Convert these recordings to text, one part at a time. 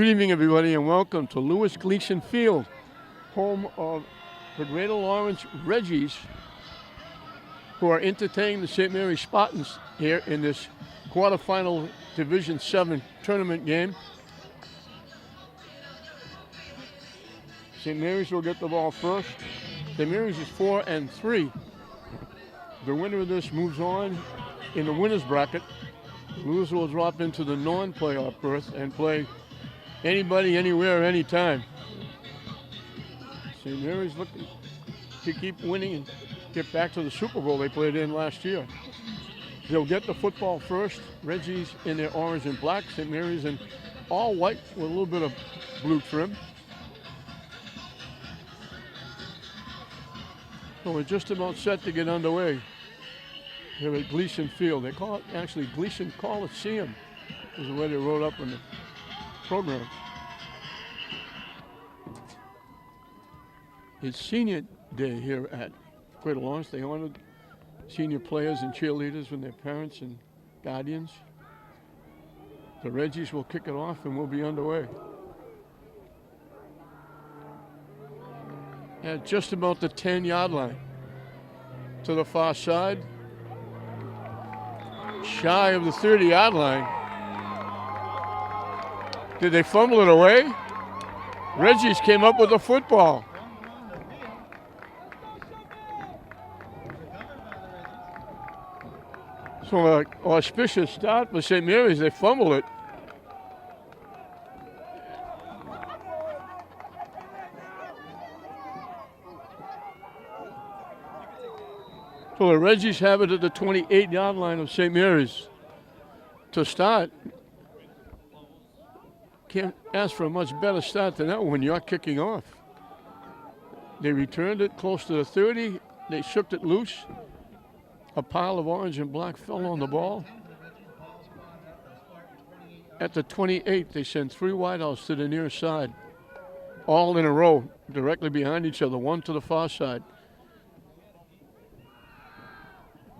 Good evening, everybody, and welcome to Lewis Gleason Field, home of the Greater Lawrence Reggies, who are entertaining the St. Mary's Spartans here in this quarterfinal Division 7 tournament game. St. Mary's will get the ball first. St. Mary's is 4-3. The winner of this moves on in the winner's bracket. The loser will drop into the non-playoff berth and play anybody, anywhere, anytime. St. Mary's looking to keep winning and get back to the Super Bowl they played in last year. They'll get the football first. Reggies in their orange and black. St. Mary's in all white with a little bit of blue trim. So we're just about set to get underway here at Gleason Field. They call it, actually, Gleason Coliseum is the way they wrote up in the program. It's senior day here at Greater Lawrence. They honored senior players and cheerleaders with their parents and guardians. The Reggies will kick it off and we'll be underway. At just about the 10-yard line. To the far side. Shy of the 30-yard line. Did they fumble it away? Reggies came up with a football. So an auspicious start for St. Mary's. They fumbled it. So the Reggies have it at the 28-yard line of St. Mary's to start. Can't ask for a much better start than that when you're kicking off. They returned it close to the 30. They shook it loose. A pile of orange and black fell on the ball. At the 28, they sent 3 wideouts to the near side, all in a row, directly behind each other, one to the far side.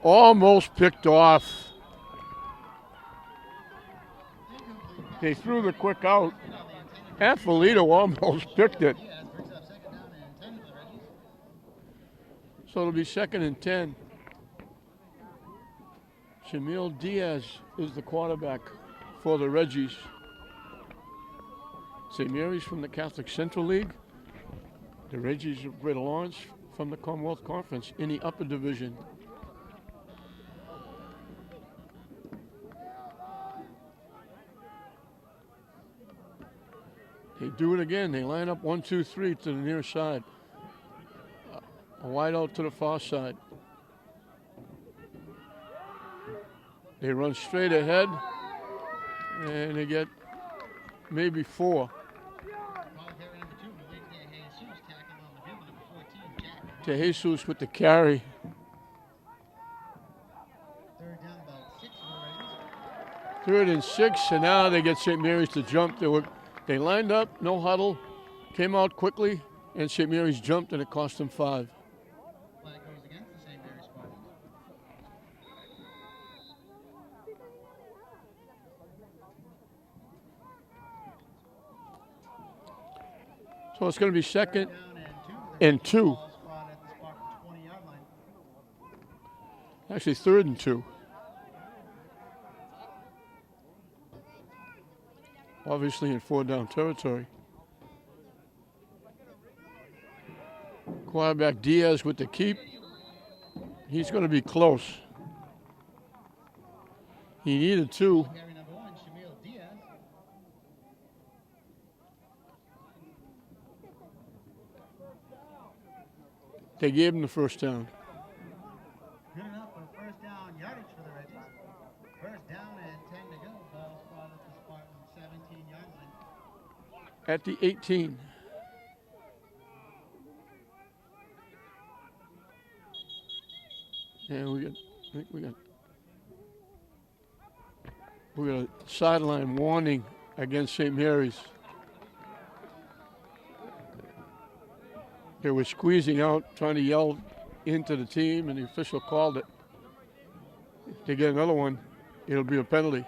Almost picked off. They threw the quick out. Atfolito almost picked it. So it'll be 2nd and 10. Shamil Diaz is the quarterback for the Reggies. St. Mary's from the Catholic Central League. The Reggies of Greater Lawrence from the Commonwealth Conference in the upper division. They do it again. They line up 1, 2, 3 to the near side. A wide out to the far side. They run straight ahead, and they get maybe 4. To Jesus with the carry. 3rd and 6, and now they get St. Mary's to jump. They lined up, no huddle, came out quickly, and St. Mary's jumped, and it cost them 5. So it's going to be 2nd and 2. Actually, 3rd and 2. Obviously in 4-down territory. Quarterback Diaz with the keep. He's going to be close. He needed 2. They gave him the first down. Good enough for first down yardage for the Reggies. First down and 10 to go. Ball spot at the Spartan 17-yard line. At the 18. And we got a sideline warning against St. Mary's. They were squeezing out, trying to yell into the team, and the official called it. If they get another one, it'll be a penalty.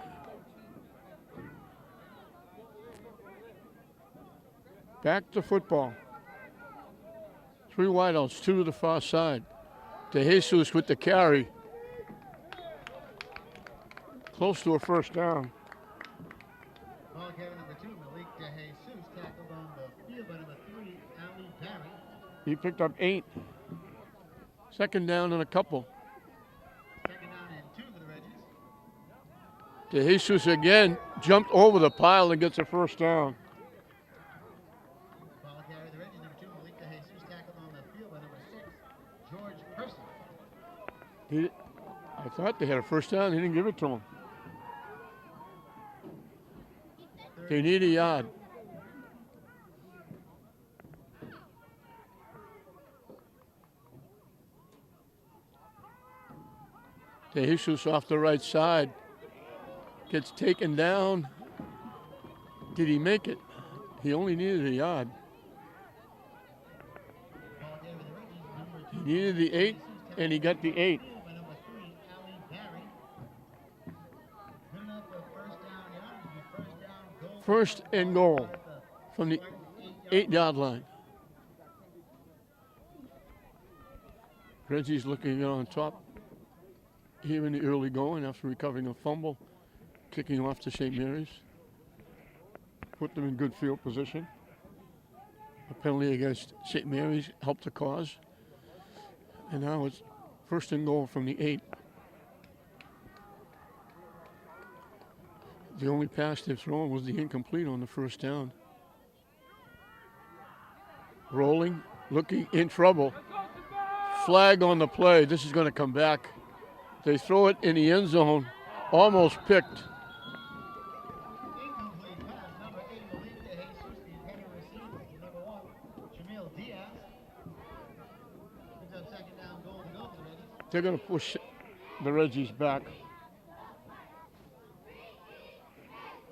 Back to football. 3 wideouts, 2 to the far side. De Jesus with the carry. Close to a first down. Ball carrier number 2, Malik De Jesus, tackled on the field by number 3, Ali Barry. He picked up 8. Second down and a couple. Second down and 2 for the Reggies. De Jesus again jumped over the pile and gets a first down. Ball carrier the Reggies, number 2, Malik De Jesus, tackled on the field by number 6, George Person. I thought they had a first down. He didn't give it to him. They need a yard. De Jesus off the right side. Gets taken down. Did he make it? He only needed a yard. Ball carrier the Reggies, number 2, He needed the 8, and he got the 8. by number 3, Ali Barry. Good enough for first down yardage. First down goal. First and goal from the 8-yard line. Reggie's looking on top here in the early going after recovering a fumble, kicking off to St. Mary's. Put them in good field position. A penalty against St. Mary's helped the cause. And now it's first and goal from the 8. The only pass they've thrown was the incomplete on the first down. Rolling, looking in trouble. Flag on the play. This is going to come back. They throw it in the end zone, almost picked. Incomplete pass, number 8, Malik De Jesus, the intended receiver, number 1, Jamil Diaz. Picks up second down goal to go for the Reggies. They're going to push the Reggies back.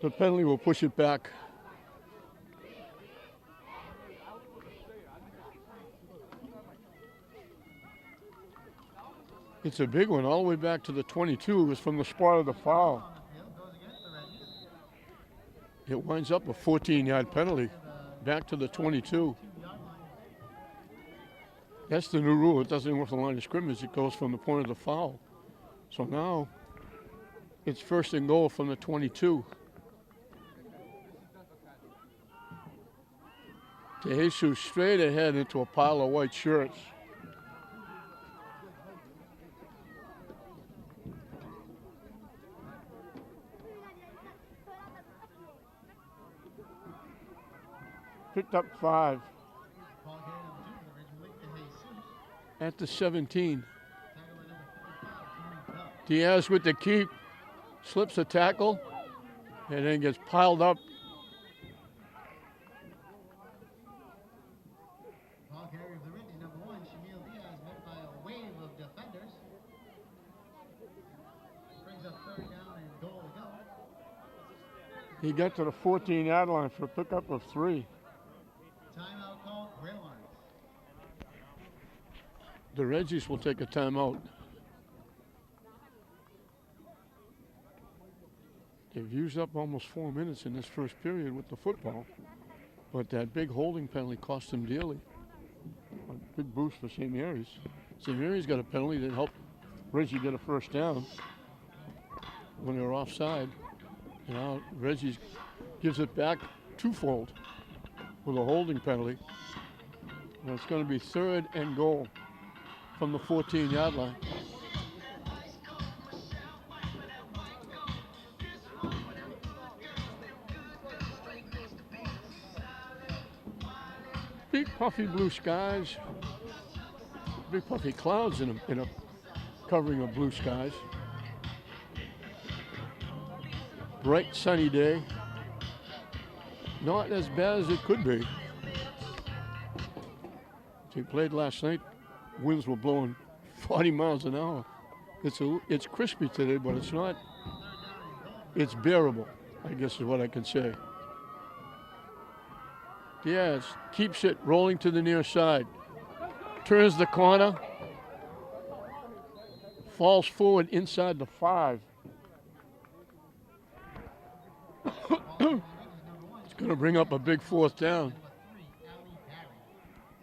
The penalty will push it back. It's a big one, all the way back to the 22. It was from the spot of the foul. On the field goes against the Reggies. It winds up a 14-yard penalty back to the 22. 2-yard line. That's the new rule. It doesn't go from the line of scrimmage. It goes from the point of the foul. So now it's first and goal from the 22. De Jesus straight ahead into a pile of white shirts. Picked up 5 Ball carrier number 2 for the Reggies, Malik De Jesus. at the 17. Tackled by number 45, Tony Bell. Diaz with the keep, slips a tackle, and then gets piled up. Ball carrier of the Reggies, number 1, Shamil Diaz, met by a wave of defenders. Brings up third down and goal to go. He got to the 14-yard line for a pickup of 3. Timeout called, Gray Lawrence. The Reggies will take a timeout. They've used up almost 4 minutes in this first period with the football, but that big holding penalty cost them dearly. A big boost for St. Mary's. St. Mary's got a penalty that helped Reggie get a first down when they were offside. And now Reggie gives it back twofold with a holding penalty. And it's going to be third and goal from the 14-yard line. Big puffy blue skies, big puffy clouds in a covering of blue skies. Bright sunny day. Not as bad as it could be. They played last night. Winds were blowing 40 miles an hour. It's crispy today, but it's not. It's bearable, I guess is what I can say. Diaz keeps it rolling to the near side. Turns the corner. Falls forward inside the 5. It's going to bring up a big fourth down.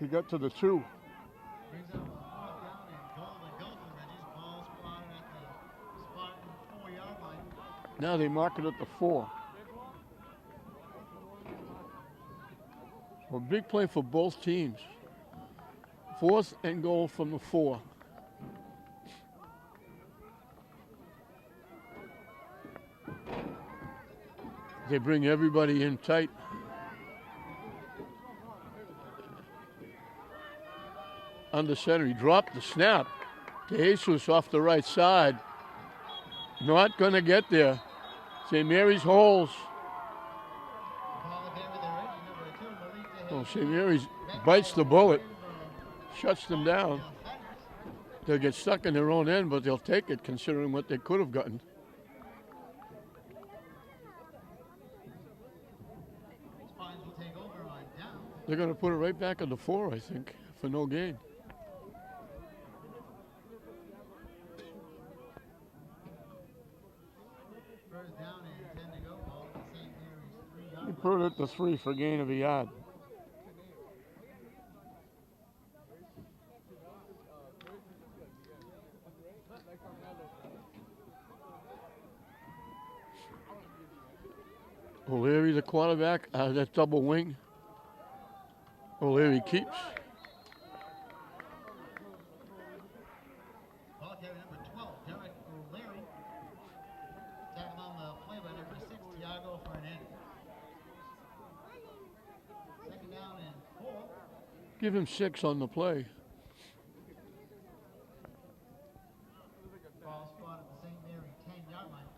He got to the 2. Brings up a 4th down and goal to go for the Reggies. Ball spotted at the Spartan 4-yard line. Now they mark it at the 4. A big play for both teams. 4th and goal from the 4. They bring everybody in tight. Under center, he dropped the snap. Jesus off the right side. Not going to get there. St. Mary's holds. Oh, St. Mary's bites the bullet, shuts them down. They'll get stuck in their own end, but they'll take it considering what they could have gotten. They're going to put it right back on the 4, I think, for no gain. First down and 10 to go. Ball at St. Mary's 3-yard line. He put it at the 3 for gain of a yard. O'Leary, the quarterback, that double wing. O'Leary keeps. Ball carrier number 12, Derek O'Leary. Tackled on the play by number 6, Tiago for an end. Second down and 4. Give him 6 on the play. Ball spot at the St. Mary 10-yard line.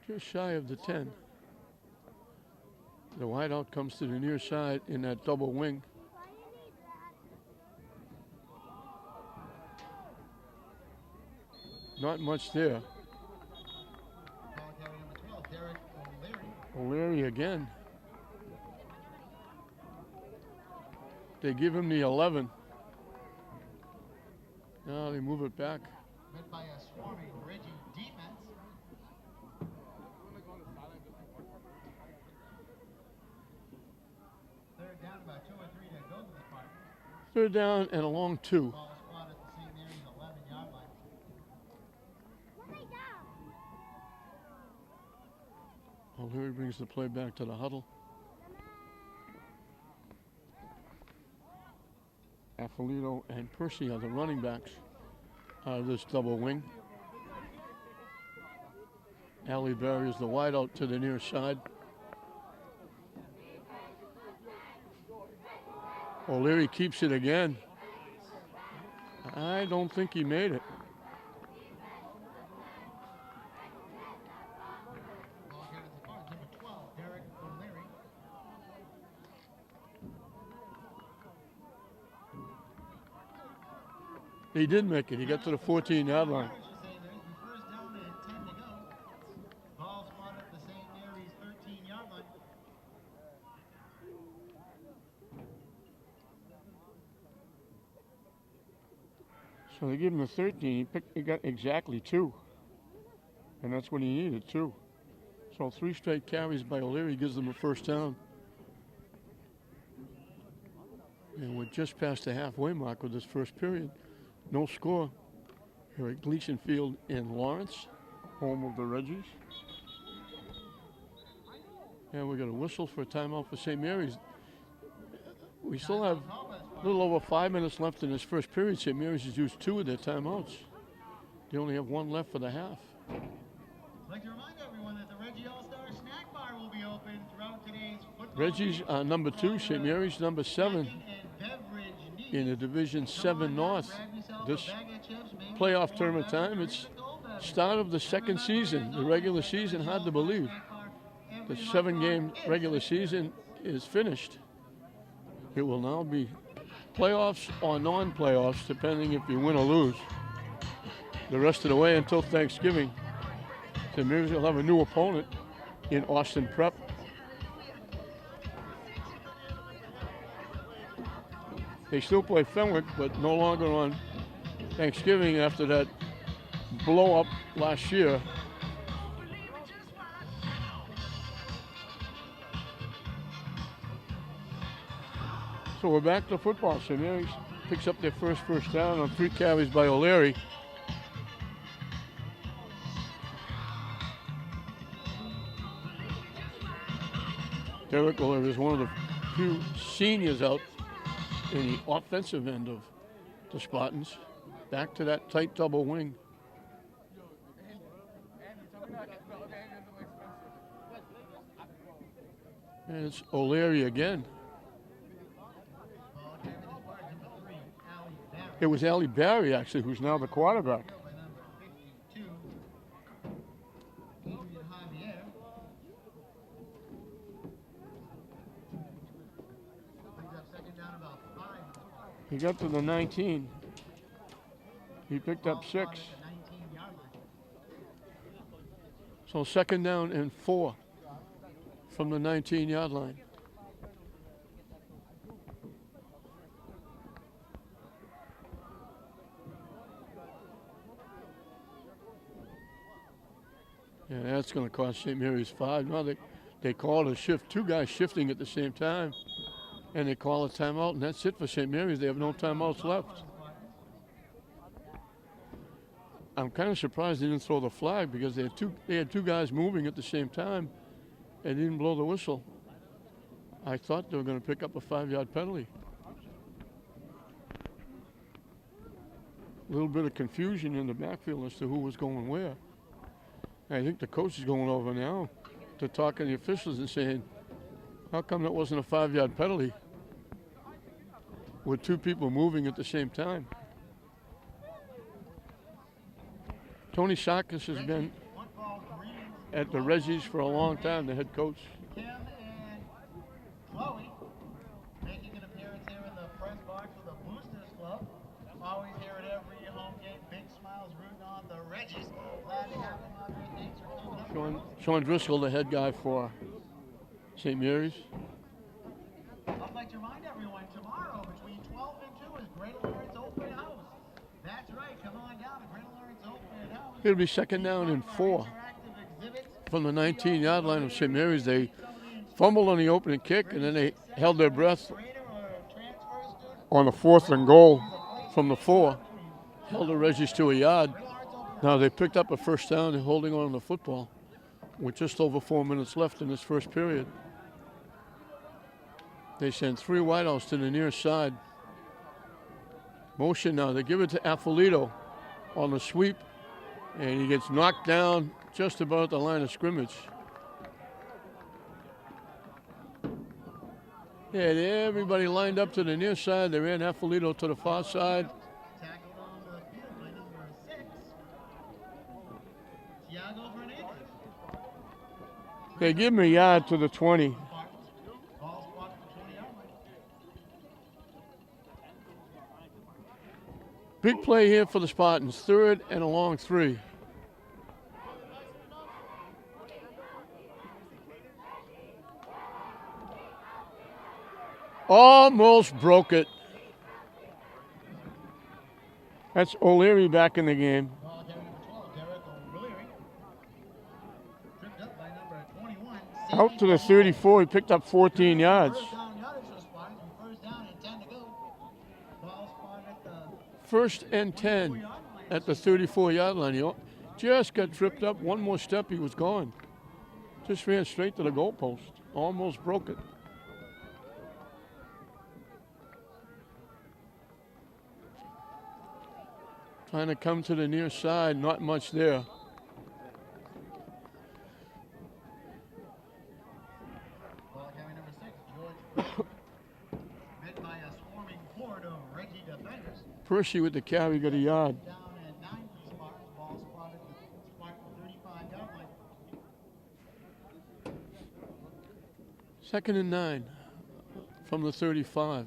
Just shy of the 10. The wideout comes to the near side in that double wing. Not much there. Ball carrier number 12, Derek O'Leary. O'Leary again. They give him the 11. Now they move it back. Met by a swarming Reggie defense. Third down, about 2 or 3 to go to the Spartans. 3rd down and a long 2. Ball spot at the St. Mary's 11-yard line. O'Leary brings the play back to the huddle. Affolito and Percy are the running backs out of this double wing. Ali Berry is the wideout to the near side. O'Leary keeps it again. I don't think he made it. Ball carrier to the Spartans, number 12, Derek O'Leary. He did make it. He got to the 14-yard line. First down and 10 to go. Ball spot at the St. Mary's 13-yard line. So they give him a 13. He got exactly 2. And that's what he needed, 2. So 3 straight carries by O'Leary gives them a first down. And we're just past the halfway mark with this first period. No score here at Gleason Field in Lawrence, home of the Reggies. And we're going to whistle for a timeout for St. Mary's. We still have a little over 5 minutes left in this first period. St. Mary's has used 2 of their timeouts. They only have 1 left for the half. I'd like to remind everyone that the Reggie All-Star Snack Bar will be open throughout today's football Reggie's game. number 2, St. Mary's number 7 in the Division 7 North. This playoff tournament time, it's start of the second season, the regular season, hard to believe. The 7-game regular season is finished. It will now be playoffs or non-playoffs, depending if you win or lose. The rest of the way until Thanksgiving. St. Mary's will have a new opponent in Austin Prep. They still play Fenwick, but no longer on Thanksgiving after that blow-up last year. So we're back to football. St. Mary's picks up their first down on 3 carries by O'Leary. Derek O'Leary is one of the few seniors out in the offensive end of the Spartans. Back to that tight double wing. And it's O'Leary again. It was Ali Barry, actually, who's now the quarterback. He got to the 19. He picked up 6. So 2nd down and 4 from the 19-yard line. Yeah, that's going to cost St. Mary's 5. Now they call it a shift. 2 guys shifting at the same time. And they call a timeout, and that's it for St. Mary's. They have no timeouts left. I'm kind of surprised they didn't throw the flag because they had two guys moving at the same time and didn't blow the whistle. I thought they were going to pick up a 5-yard penalty. A little bit of confusion in the backfield as to who was going where. I think the coach is going over now to talking to the officials and saying, how come that wasn't a 5-yard penalty with 2 people moving at the same time? Tony Sarkis has been at the Reggies for a long time, the head coach. Kim and Chloe making an appearance here in the press box for the Boosters Club. Always here at every home game. Big smiles rooting on the Reggies. Glad to have them on there. Thanks for coming up. Sean Driscoll, the head guy for St. Mary's. I'd like to remind everyone, tomorrow between 12 and 2 is Greater Lawrence Open House. That's right, come on down to Greater Lawrence Open House. It'll be 2nd down and 4 from the 19-yard line of St. Mary's. They fumbled on the opening kick, and then they held their breath on the 4th and goal from the 4. Held the Reggies to a yard. Now they picked up a 1st down and holding on to the football with just over 4 minutes left in this first period. They send 3 wideouts to the near side. Motion now. They give it to Affolito on the sweep, and he gets knocked down just about the line of scrimmage. They had everybody lined up to the near side. They ran Affolito to the far side. Tackled on the field by number 6, Thiago Fernandez. They give him a yard to the 20. Ball spot to the 20-yard line. Big play here for the Spartans. 3rd and a long 3. Almost broke it. That's O'Leary back in the game. Ball carrier number 12, Derek O'Leary. Tripped up by number 21. Out to the 34. He picked up 14 yards. First down yardage for the Spartans, and 1st down and 10 to go. Ball spot at the 1st and 10 at the 34-yard line. He just got tripped up. One more step, he was gone. Just ran straight to the goalpost. Almost broke it. Trying to come to the near side, not much there. ball carrier number 6, George. Met by a swarming horde of Reggie defenders. Percy with the carry got a yard. Down at 9 for the Spartans. Ball spot at the Spartan 35-yard line. 2nd and 9 from the 35.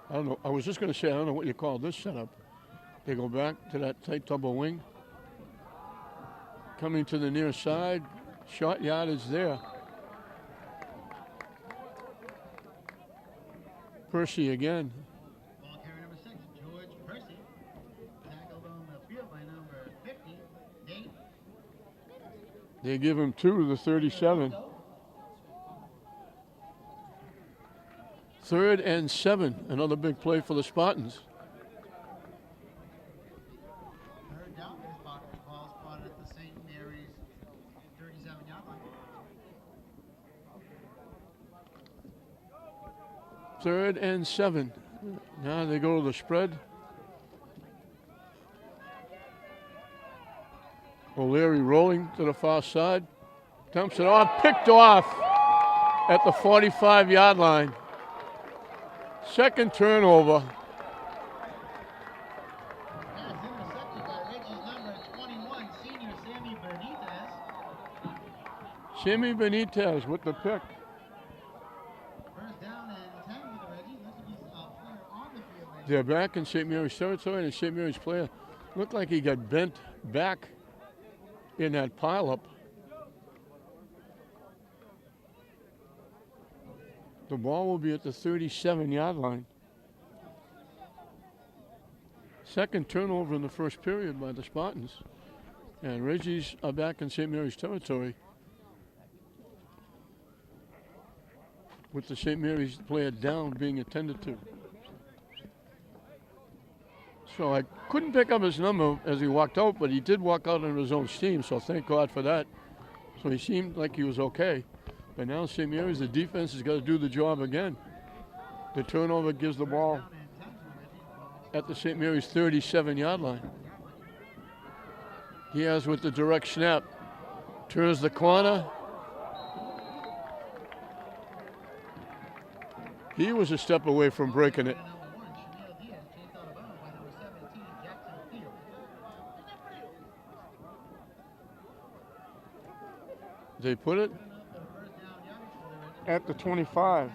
I don't know. I was just going to say, I don't know what you call this setup. They go back to that tight double wing. Coming to the near side. Short yardage there. Percy again. Ball carrier They give him 2 to the 37. 3rd and 7. Another big play for the Spartans. Third down, this ball spotted at the St. Mary's 37-yard line. 3rd and 7. Now they go to the spread. O'Leary rolling to the far side. Dumps it off, picked off at the 45-yard line. Second turnover. That's intercepted by Reggie's number 21, senior Sammy Benitez. Sammy Benitez with the pick. First down and 10 for the Reggies. Looks to be a player on the field. They're back in St. Mary's territory, and St. Mary's player looked like he got bent back in that pileup. The ball will be at the 37-yard line. Second turnover in the first period by the Spartans. And Reggies are back in St. Mary's territory with the St. Mary's player down being attended to. So I couldn't pick up his number as he walked out, but he did walk out on his own steam, so thank God for that. So he seemed like he was okay. But now St. Mary's, the defense has got to do the job again. The turnover gives the ball at the St. Mary's 37-yard line. He has with the direct snap. Turns the corner. He was a step away from breaking it. They put it at the 25.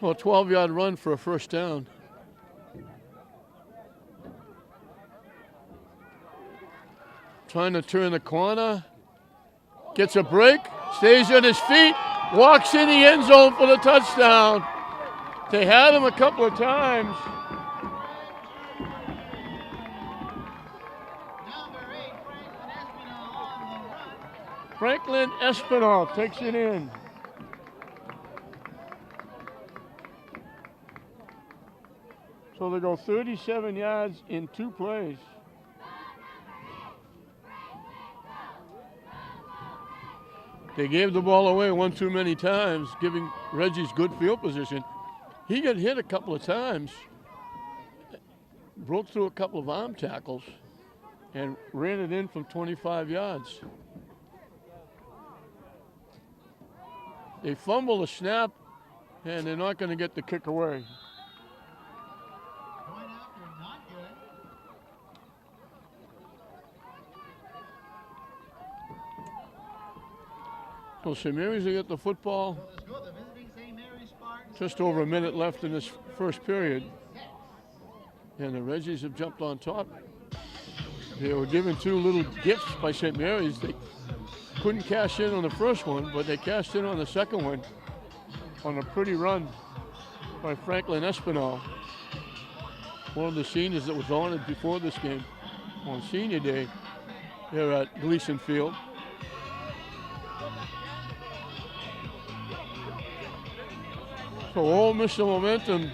So a 12-yard run for a first down. Trying to turn the corner. Gets a break. Stays on his feet. Walks in the end zone for the touchdown. They had him a couple of times. Franklin Espinal takes it in. So they go 37 yards in 2 plays. They gave the ball away one too many times, giving Reggie's good field position. He got hit a couple of times, broke through a couple of arm tackles, and ran it in from 25 yards. They fumble the snap, and they're not going to get the kick away. Going after, not good. So St. Mary's will get the football. So the score, the visiting St. Mary's Spartans. Just over a minute left in this first period. And the Reggies have jumped on top. They were given 2 little gifts by St. Mary's. They couldn't cash in on the first one, but they cashed in on the second one on a pretty run by Franklin Espinal, one of the seniors that was honored before this game on senior day here at Gleason Field. So Ole Miss momentum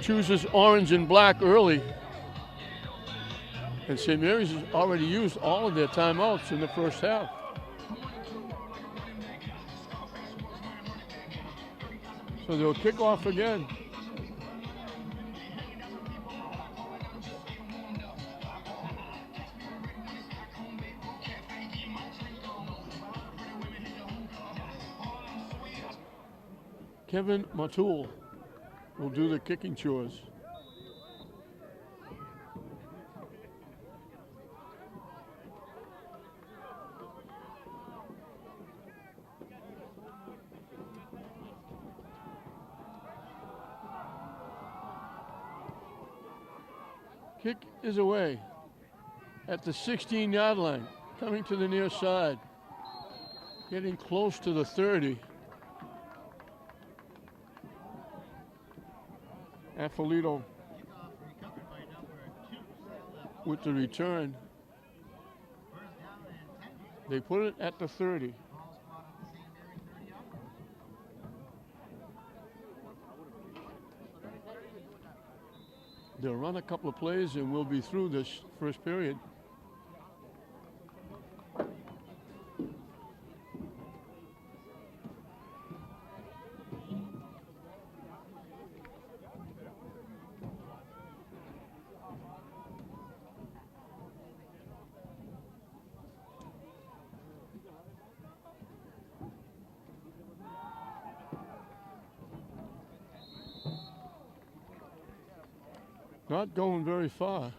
chooses orange and black early. And St. Mary's has already used all of their timeouts in the first half. So they'll kick off again. Kevin Matul will do the kicking chores. Kick is away at the 16-yard line, coming to the near side, getting close to the 30. Affolito with the return. They put it at the 30. Ball spot at the St. Mary 30-yard line. They'll run a couple of plays and we'll be through this first period. Not going very far.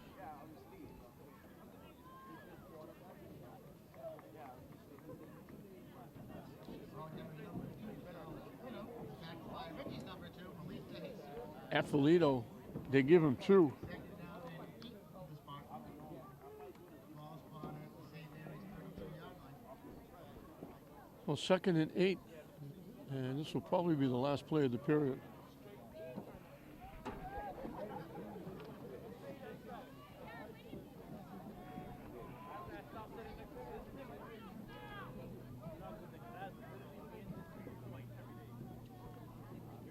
Tackled by Richie's number 2, Malik Tays. At Toledo, they give him 2. Second down and 8 of the spot. Ball spot at the St. Mary's 32-yard line. Well, 2nd and 8. And this will probably be the last play of the period.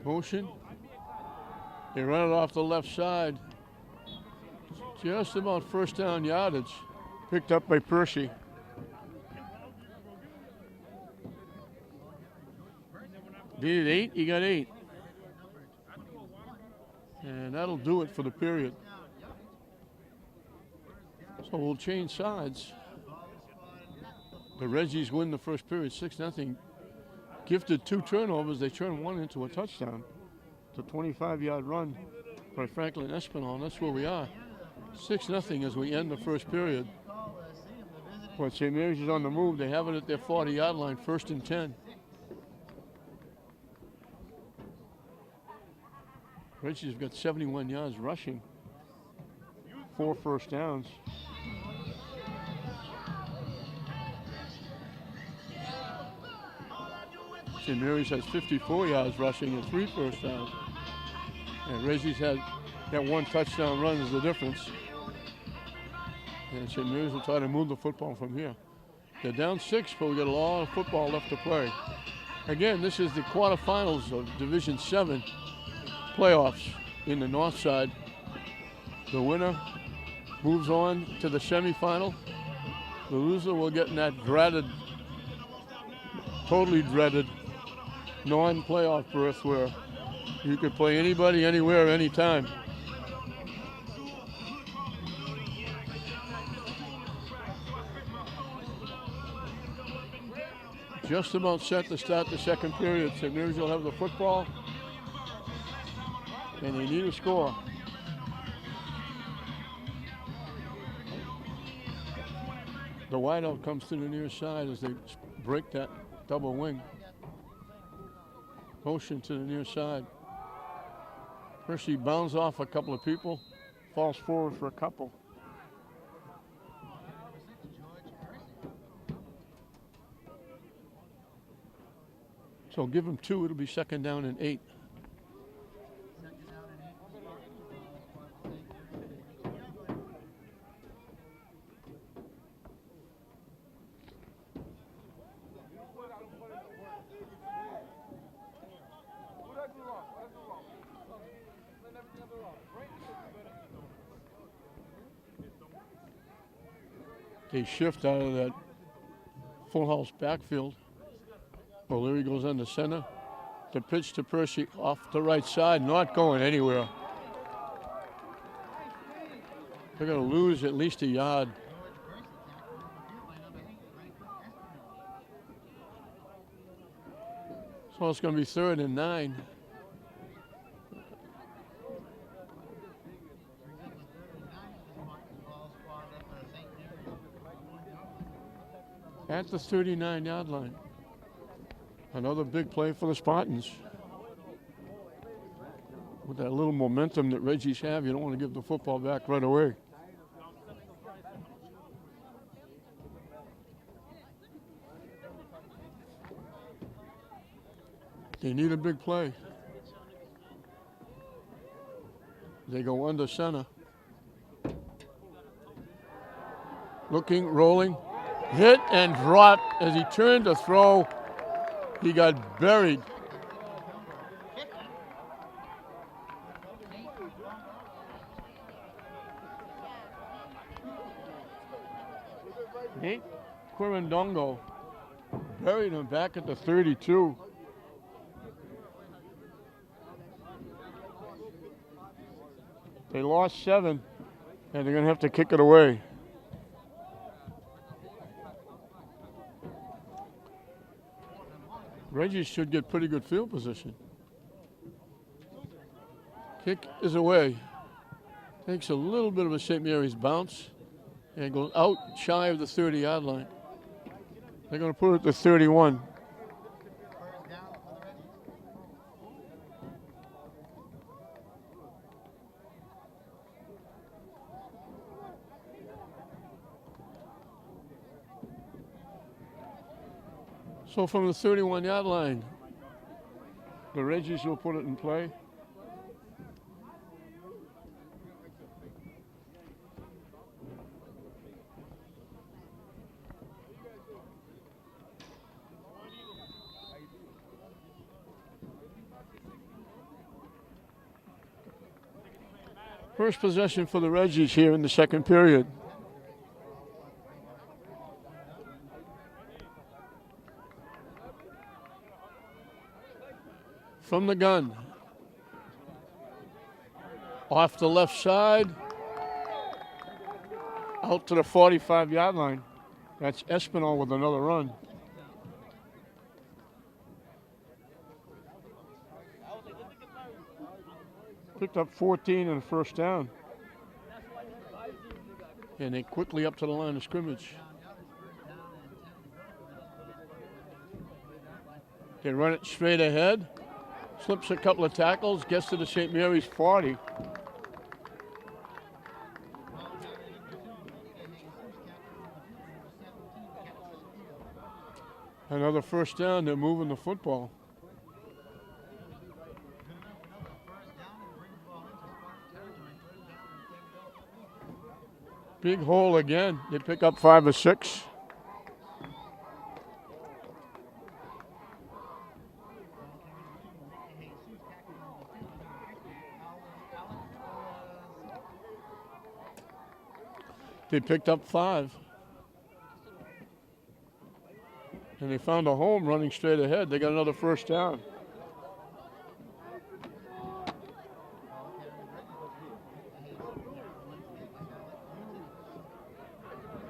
Motion. They run it off the left side. Just about first down yardage. Picked up by Percy. Needed 8, he got 8. And that'll do it for the period. So we'll change sides. The Reggies win the first period 6-0. Gifted 2 turnovers. They turned 1 into a touchdown. It's a 25-yard run by Franklin Espinal. That's where we are. 6-0 as we end the first period. But St. Mary's is on the move. They have it at their 40-yard line, 1st and 10. Reggies have got 71 yards rushing. 4 first downs. St. Mary's has 54 yards rushing and 3 first downs. And Reggie's had that 1 touchdown run is the difference. And St. Mary's will try to move the football from here. They're down 6, but we got a lot of football left to play. Again, this is the quarterfinals of Division 7 playoffs in the north side. The winner moves on to the semifinal. The loser will get in that dreaded, totally dreaded non-playoff berth where you could play anybody, anywhere, anytime. Just about set to start the second period. St. Mary's will have the football, and they need a score. The wideout comes to the near side as they break that double wing. Motion to the near side. Percy bounds off a couple of people, falls forward for a couple. So give him 2, it'll be 2nd down and 8. Second down and 8. They shift out of that full house backfield. O'Leary goes under center. The pitch to Percy off the right side, not going anywhere. They're going to lose at least a yard. So it's going to be 3rd and 9. At the 39-yard line. Another big play for the Spartans. With that little momentum that Reggies have, you don't want to give the football back right away. They need a big play. They go under center. Looking, rolling. Hit and dropped as he turned to throw. He got buried. Nate Quirindongo buried him back at the 32. They lost 7, and they're going to have to kick it away. Reggie should get pretty good field position. Kick is away. Takes a little bit of a St. Mary's bounce and goes out shy of the 30-yard line. They're going to put it at the 31. So from the 31-yard line, the Reggies will put it in play. First possession for the Reggies here in the second period. From the gun. Off the left side. Out to the 45-yard line. That's Espinal with another run. Picked up 14 and a first down. And they quickly up to the line of scrimmage. They run it straight ahead. Slips a couple of tackles, gets to the St. Mary's 40. Another first down, they're moving the football. Big hole again. They pick up 5 or 6. They picked up 5. And they found a home running straight ahead. They got another first down.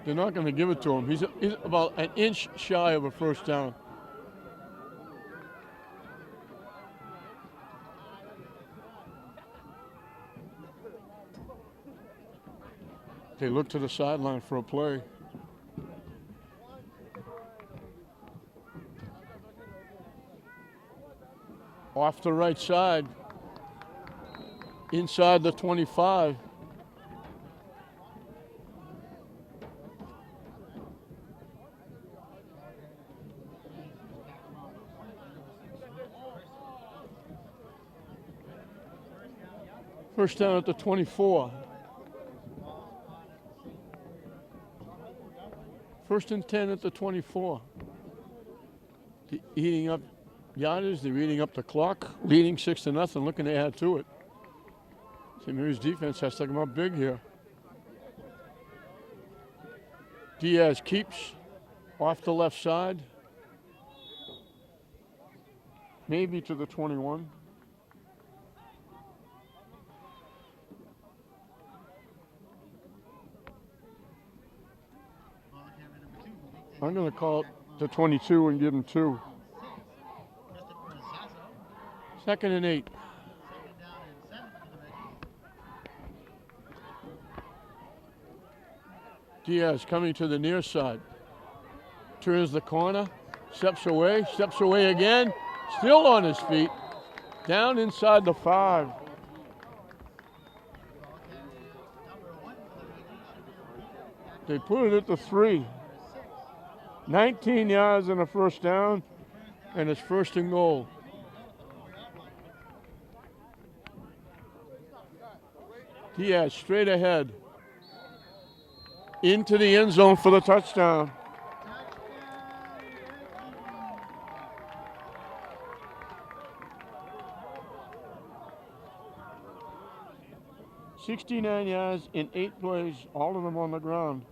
They're not going to give it to him. He's about an inch shy of a first down. They look to the sideline for a play. Off the right side, inside the 25. First down at the 24. First and 10 at the 24. Eating up yardage, they're eating up the clock, leading 6-0, looking to add to it. St. Mary's defense has to come up big here. Diaz keeps off the left side. Maybe to the 21. I'm going to call it to 22 and give him 2. Second and 8. Diaz coming to the near side. Turns the corner, steps away again. Still on his feet. Down inside the 5. They put it at the 3. 19 yards and a first down, and it's first and goal. Diaz straight ahead. Into the end zone for the touchdown. 69 yards in 8 plays, all of them on the ground.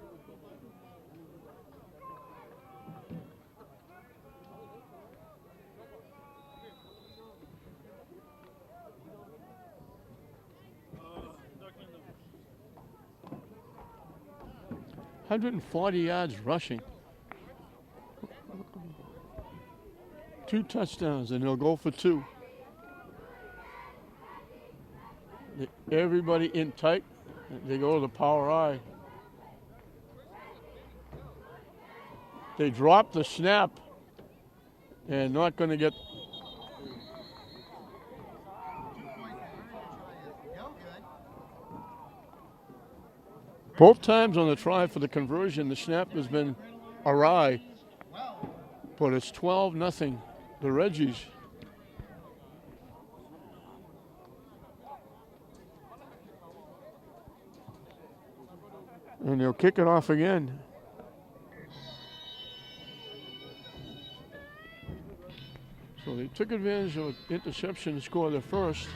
$140 yards rushing. 2 touchdowns, and they'll go for 2. Everybody in tight. They go to the power I. They drop the snap and not going to get. Both times on the try for the conversion, the snap has been awry, but it's 12-0, the Reggies. And they'll kick it off again. So they took advantage of an interception to score their first.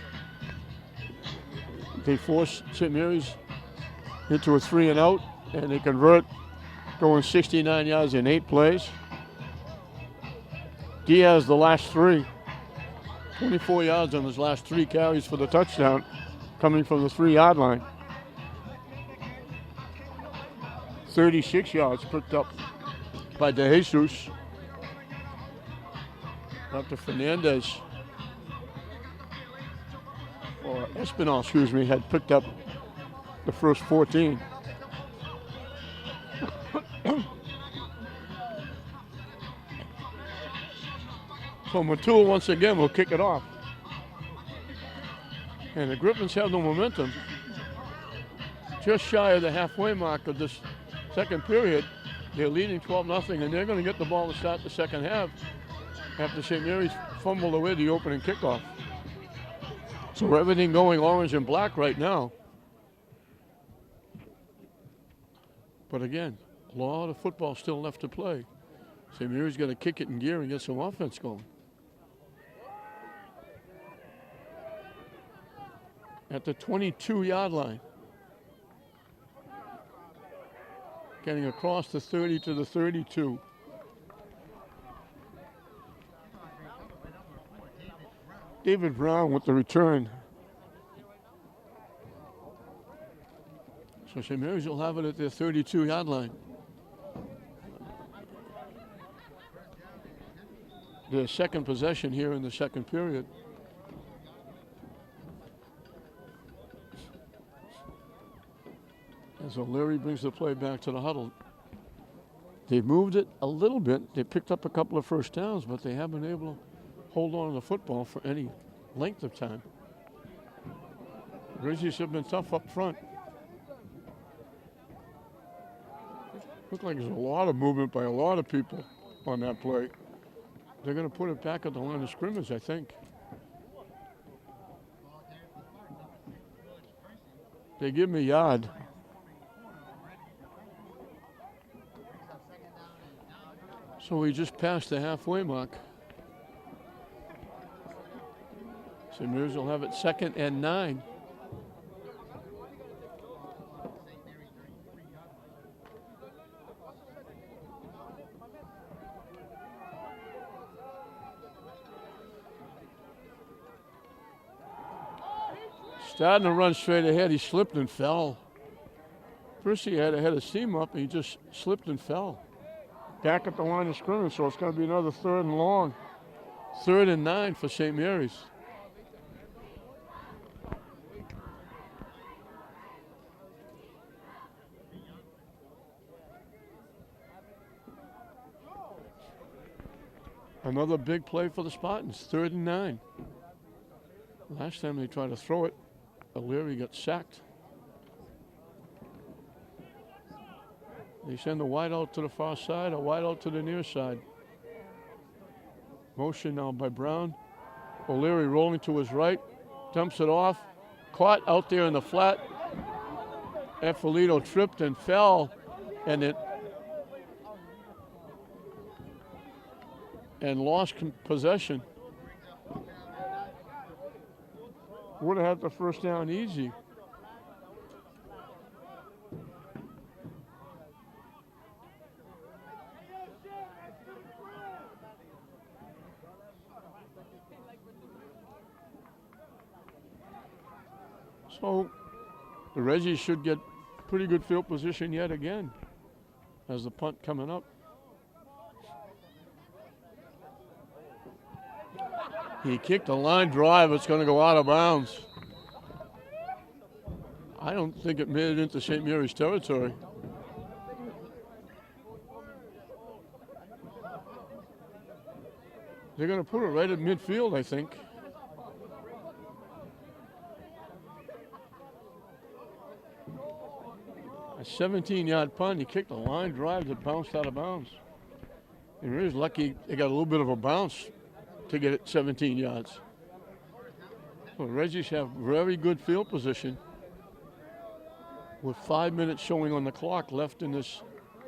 They forced St. Mary's into a 3-and-out, and they convert, going 69 yards in 8 plays. Diaz, the last 3, 24 yards on his last 3 carries for the touchdown, coming from the 3-yard line. 36 yards picked up by De Jesus. Up to Fernandez, or Espinal, excuse me, had picked up the first 14. So Matul once again will kick it off. And the Griffins have the momentum. Just shy of the halfway mark of this second period. They're leading 12-0, and they're going to get the ball to start the second half after St. Mary's fumbled away the opening kickoff. So everything going orange and black right now. But again, a lot of football still left to play. St. Mary's got to kick it in gear and get some offense going. At the 22-yard line. Getting across the 30 to the 32. David Brown with the return. So St. Mary's will have it at their 32-yard line. Their second possession here in the second period. As O'Leary brings the play back to the huddle. They moved it a little bit. They picked up a couple of first downs, but they haven't been able to hold on to the football for any length of time. The Grizzlies have been tough up front. Looked like there's a lot of movement by a lot of people on that play. They're going to put it back at the line of scrimmage, I think. They give him a yard. So we just passed the halfway mark. St. Mary's will have it 2nd and 9. Starting to run straight ahead, he slipped and fell. First he had a seam up, and he just slipped and fell. Back at the line of scrimmage, so it's going to be another 3rd and long. 3rd and 9 for St. Mary's. Another big play for the Spartans, 3rd and 9. Last time they tried to throw it, O'Leary got sacked. They send a wide out to the far side, a wide out to the near side. Motion now by Brown. O'Leary rolling to his right, dumps it off, caught out there in the flat. Effolito tripped and fell, and lost possession. Would have had the first down easy. So the Reggies should get pretty good field position yet again as the punt coming up. He kicked a line drive. It's going to go out of bounds. I don't think it made it into St. Mary's territory. They're going to put it right at midfield, I think. A 17-yard punt. He kicked a line drive that bounced out of bounds. And he was lucky they got a little bit of a bounce to get it 17 yards. So the Reggies have very good field position with 5 minutes showing on the clock left in this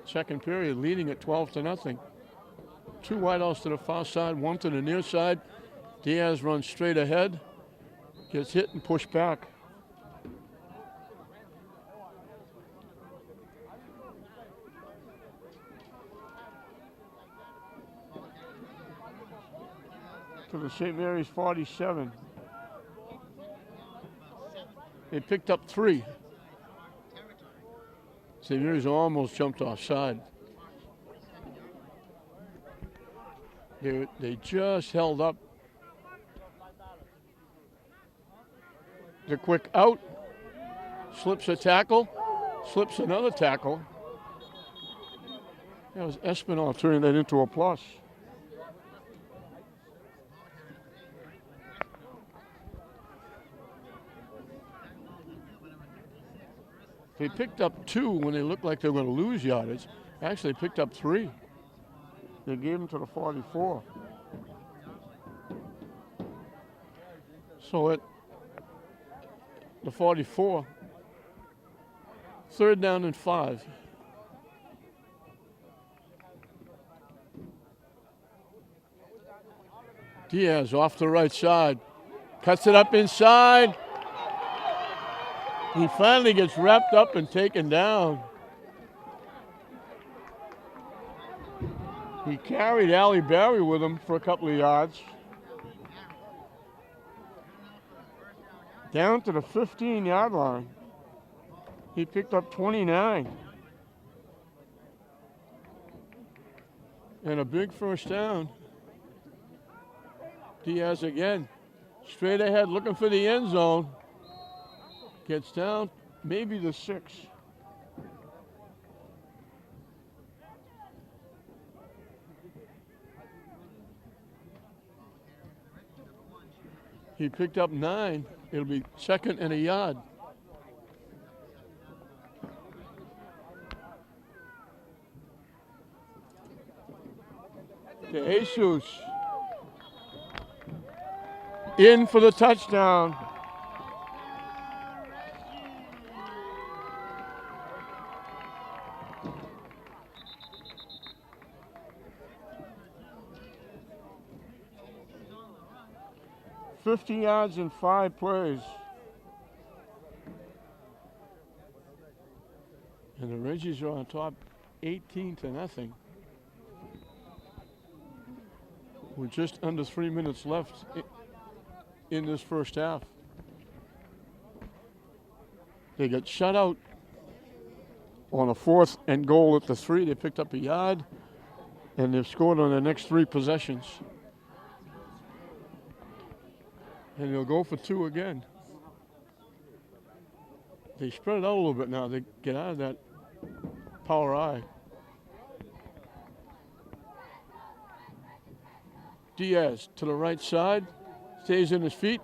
second period, leading at 12-0. 2 wideouts to the far side, 1 to the near side. Diaz runs straight ahead, gets hit and pushed back. To the St. Mary's 47. They picked up 3. St. Mary's almost jumped offside. They just held up. The quick out, slips a tackle, slips another tackle. That was Espinal turning that into a plus. They picked up 2 when they looked like they were going to lose yardage. Actually, they picked up 3. They gave them to the 44. So at the 44, 3rd down and 5. Diaz off the right side, cuts it up inside. He finally gets wrapped up and taken down. He carried Ali Barry with him for a couple of yards. Down to the 15-yard line. He picked up 29. And a big first down. Diaz again, straight ahead looking for the end zone. Gets down, maybe the 6. He picked up 9. It'll be 2nd and a yard. To Jesus. In for the touchdown. $50 yards in 5 plays. And the Reggies are on top 18-0. With just under 3 minutes left in this first half. They got shut out on a 4th and goal at the 3. They picked up a yard, and they've scored on their next 3 possessions. And they'll go for 2 again. They spread it out a little bit now. They get out of that power eye. Diaz to the right side, stays in his feet,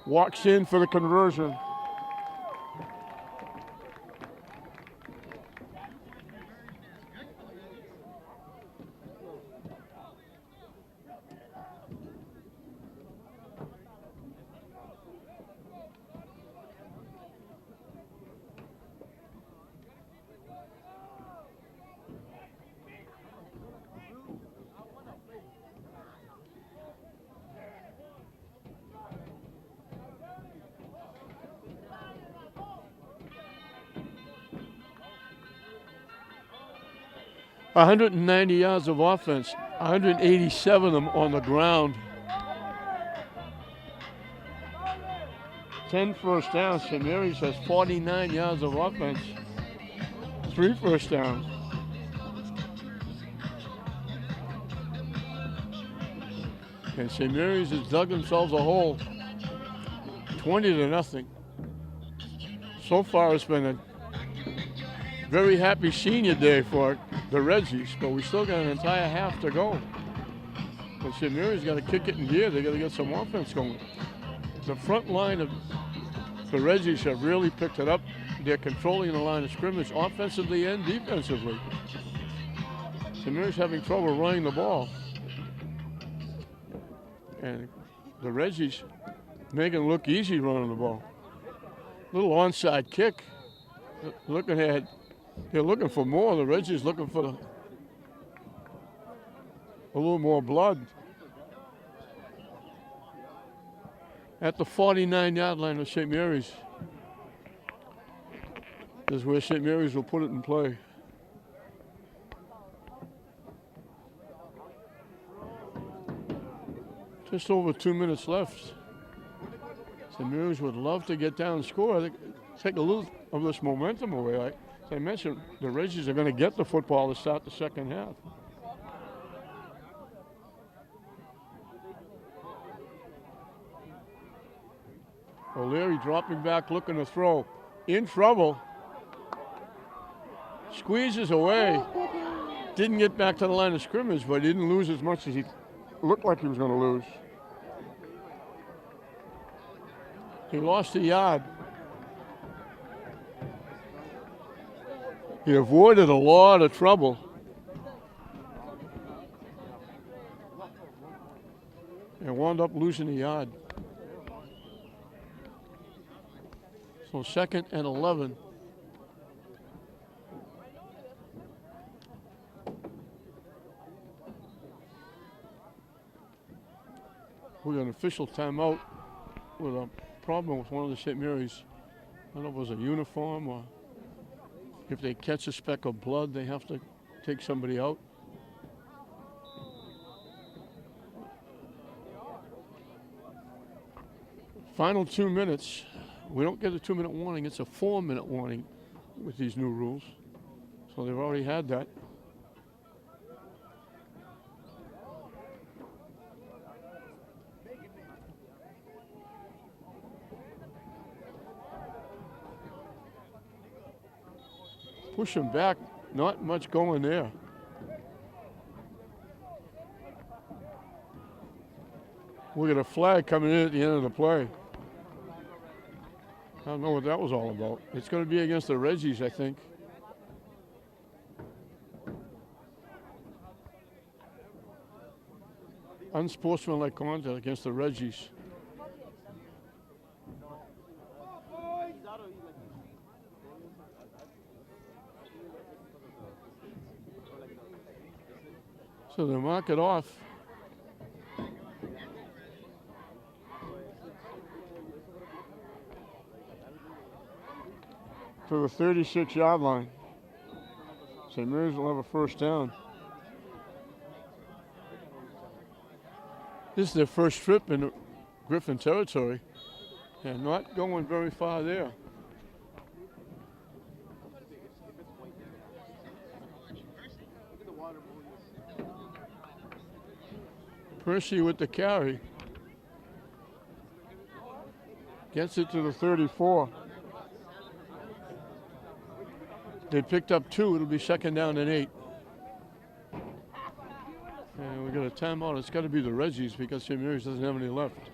walks in for the conversion. $190 yards of offense, 187 of them on the ground. 10 first downs. St. Mary's has 49 yards of offense. 3 first downs. And St. Mary's has dug themselves a hole. 20-0. So far it's been a very happy senior day for the Reggies, but we still got an entire half to go. But St. Mary's got to kick it in gear. They got to get some offense going. The front line of the Reggies have really picked it up. They're controlling the line of scrimmage offensively and defensively. St. Mary's having trouble running the ball. And the Reggies making it look easy running the ball. Little onside kick. Looking ahead. They're looking for more. The Reggies looking for a little more blood. At the 49-yard line of St. Mary's. This is where St. Mary's will put it in play. Just over 2 minutes left. St. Mary's would love to get down and score. I think take a little of this momentum away. Like I mentioned, the Reggies are going to get the football to start the second half. O'Leary dropping back, looking to throw. In trouble. Squeezes away. Didn't get back to the line of scrimmage, but he didn't lose as much as he looked like he was going to lose. He lost a yard. He avoided a lot of trouble. And wound up losing a yard. So 2nd and 11. We got an official timeout with a problem with one of the St. Mary's. I don't know if it was a uniform or if they catch a speck of blood, they have to take somebody out. Final 2 minutes. We don't get a 2-minute warning. It's a 4-minute warning with these new rules. So they've already had that. Push him back, not much going there. We got a flag coming in at the end of the play. I don't know what that was all about. It's going to be against the Reggies, I think. Unsportsmanlike conduct against the Reggies. So they mark it off. To the 36-yard line. St. Mary's will have a first down. This is their first trip in Griffin territory. And not going very far there. Percy with the carry. Gets it to the 34. They picked up 2. It'll be 2nd down and 8. And we got a timeout. It's got to be the Reggies because St. Mary's doesn't have any left.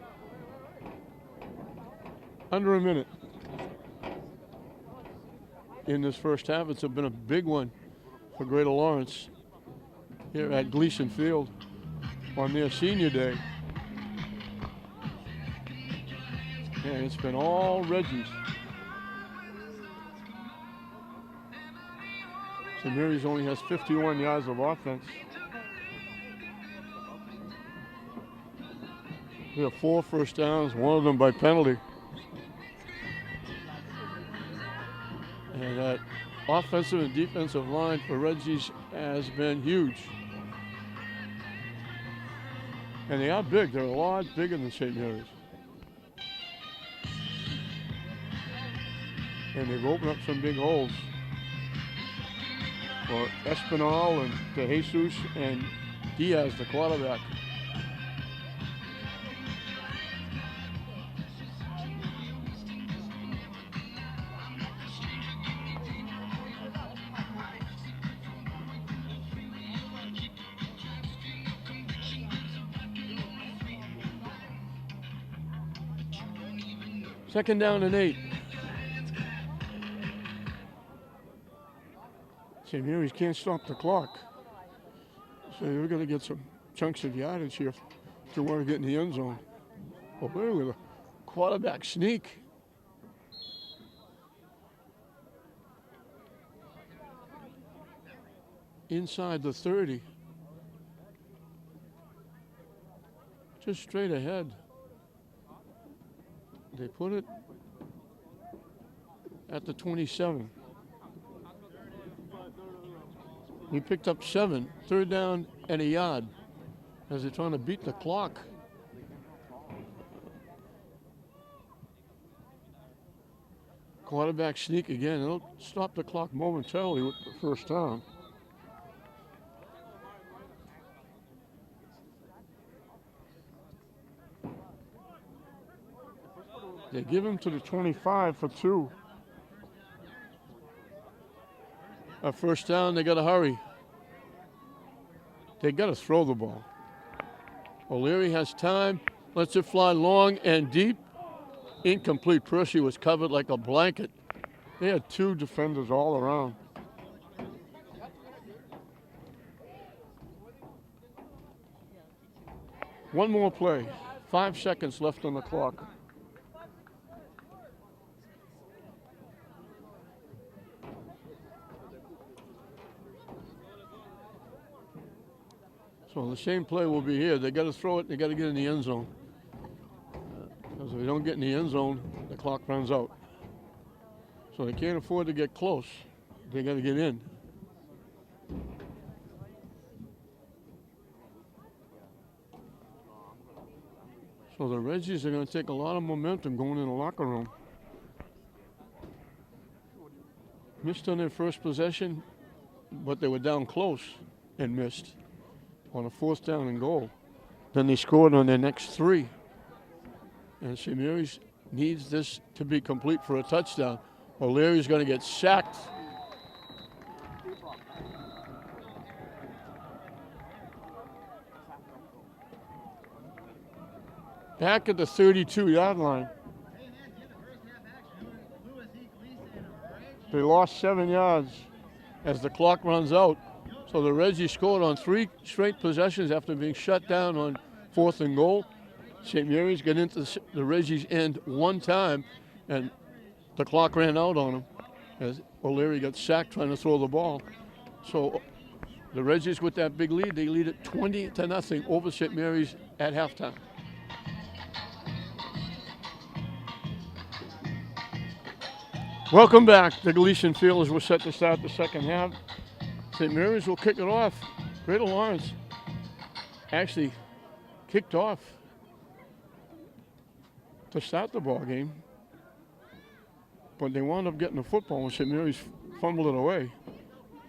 Under a minute in this first half. It's been a big one for Greater Lawrence here at Gleason Field on their senior day. And it's been all Reggies. St. Mary's only has 51 yards of offense. We have 4 first downs, one of them by penalty. And that offensive and defensive line for Reggies has been huge. And they are big. They're a lot bigger than St. Mary's. and they've opened up some big holes for Espinal and De Jesus and Diaz, the quarterback. Second down and 8. St. Mary's can't stop the clock. So they're going to get some chunks of yardage here if they want to get in the end zone. Oh, look at the quarterback sneak. Inside the 30. Just straight ahead. They put it at the 27. He picked up 7, third down and a yard as they're trying to beat the clock. Quarterback sneak again. They'll stop the clock momentarily with the first down. They give him to the 25 for 2. A first down, they got to hurry. They got to throw the ball. O'Leary has time, lets it fly long and deep. Incomplete. Percy was covered like a blanket. They had 2 defenders all around. One more play. 5 seconds left on the clock. So the same play will be here. They got to throw it. They got to get in the end zone. Because if they don't get in the end zone, the clock runs out. So they can't afford to get close. They got to get in. So the Reggies are going to take a lot of momentum going in the locker room. Missed on their first possession, but they were down close and missed on a 4th down and goal. Then they scored on their next 3. And St. Mary's needs this to be complete for a touchdown. O'Leary's going to get sacked. Back at the 32-yard line. They lost 7 yards as the clock runs out. So the Reggies scored on 3 straight possessions after being shut down on 4th and goal. St. Mary's got into the Reggies' end 1 time, and the clock ran out on him as O'Leary got sacked trying to throw the ball. So the Reggies with that big lead, they lead it 20-0 over St. Mary's at halftime. Welcome back. The Gleason Fielders were set to start the second half. St. Mary's will kick it off. Greater Lawrence actually kicked off to start the ball game, but they wound up getting the football and St. Mary's fumbled it away.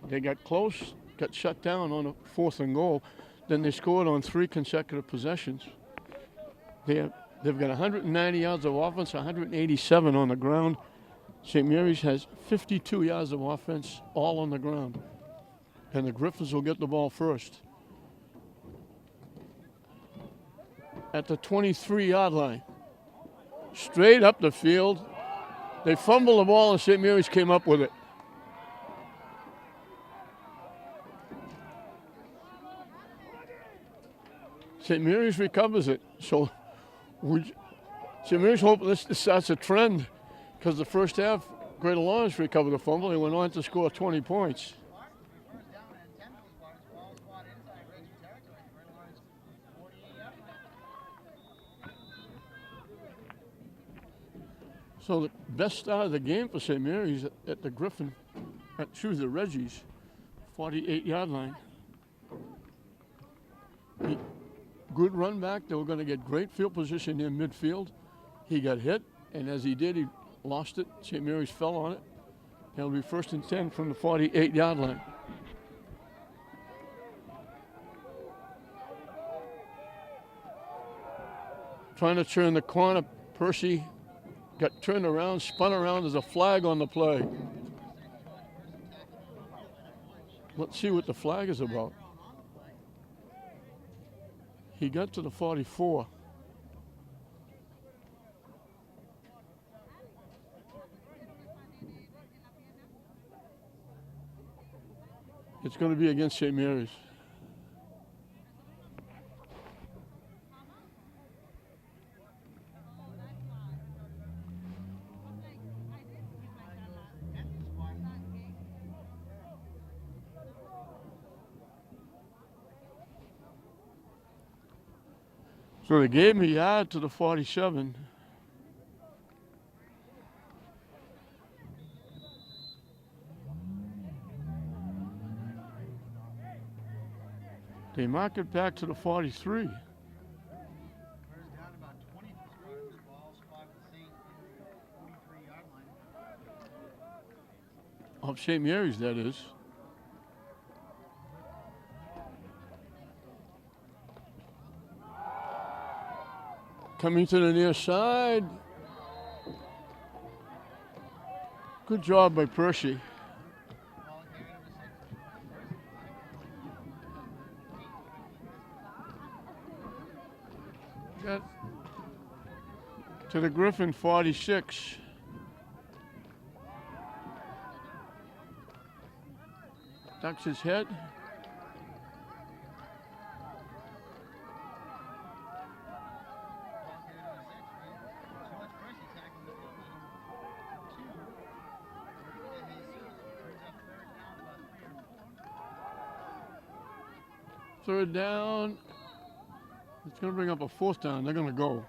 They got close, got shut down on a 4th and goal. Then they scored on 3 consecutive possessions. They've got 190 yards of offense, 187 on the ground. St. Mary's has 52 yards of offense, all on the ground. And the Griffins will get the ball first. At the 23-yard line. Straight up the field. They fumbled the ball and St. Mary's came up with it. St. Mary's recovers it. So St. Mary's hoping this starts a trend because the first half, Greater Lawrence recovered the fumble. They went on to score 20 points. So the best start of the game for St. Mary's at the the Reggies, 48-yard line. Good run back. They were going to get great field position in midfield. He got hit, and as he did, he lost it. St. Mary's fell on it. It'll be 1st and 10 from the 48-yard line. Trying to turn the corner. Percy got turned around, spun around. There's a flag on the play. Let's see what the flag is about. He got to the 44. It's going to be against St. Mary's. So they gave me a yard to the 47. They mark it back to the 43. First down about 23. Ball spotted the St. 43-yard line. Of St. Mary's, that is. Coming to the near side. Good job by Percy. Got to the Griffin 46. Ducks his head. Third down. It's going to bring up a 4th down. They're going to go.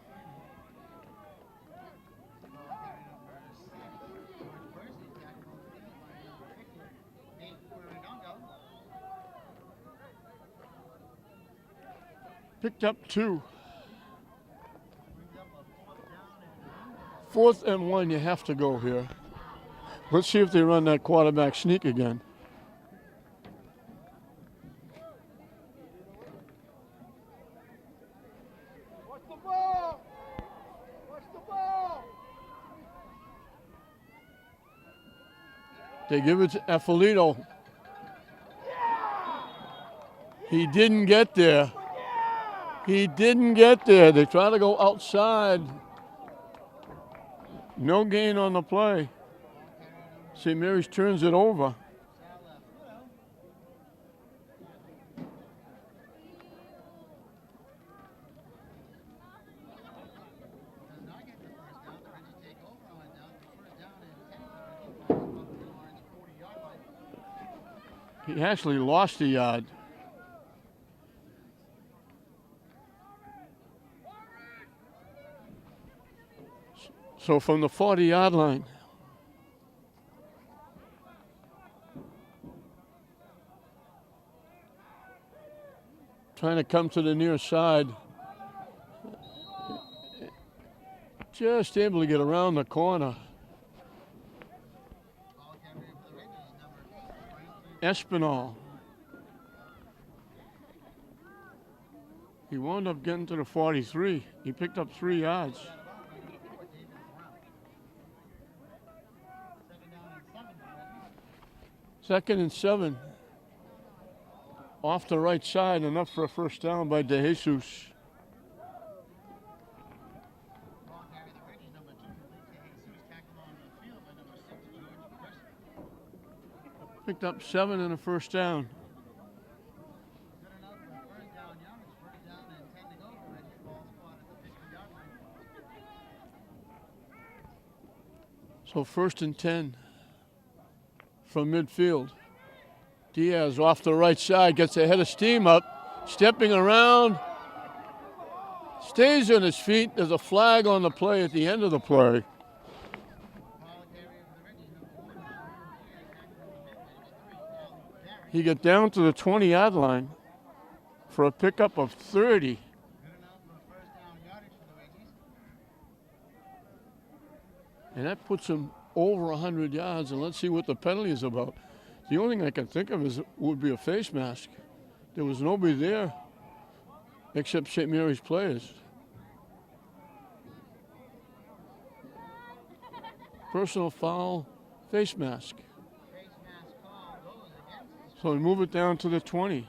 Picked up 2. 4th and 1, you have to go here. Let's see if they run that quarterback sneak again. They give it to Affolito. He didn't get there. He didn't get there. They try to go outside. No gain on the play. St. Mary's turns it over. He actually lost a yard. So from the 40-yard line. Trying to come to the near side. Just able to get around the corner. Espinal. He wound up getting to the 43. He picked up 3 yards. Second and 7. Off the right side, enough for a 1st down by De Jesus. Picked up 7 and a 1st down. So 1st and 10 from midfield. Diaz off the right side, gets a head of steam up, stepping around, stays on his feet. There's a flag on the play at the end of the play. He got down to the 20-yard line for a pickup of 30. And that puts him over 100 yards, and let's see what the penalty is about. The only thing I can think of would be a face mask. There was nobody there except St. Mary's players. Personal foul, face mask. So we move it down to the 20.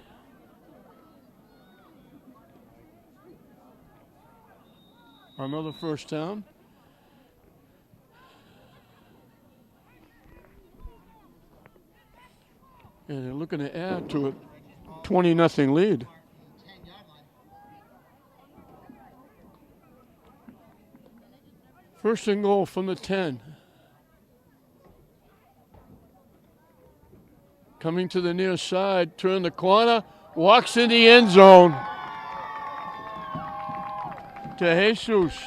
Another first down. And they're looking to add to it 20-0 lead. First and goal from the 10. Coming to the near side, turn the corner, walks in the end zone. To Jesus.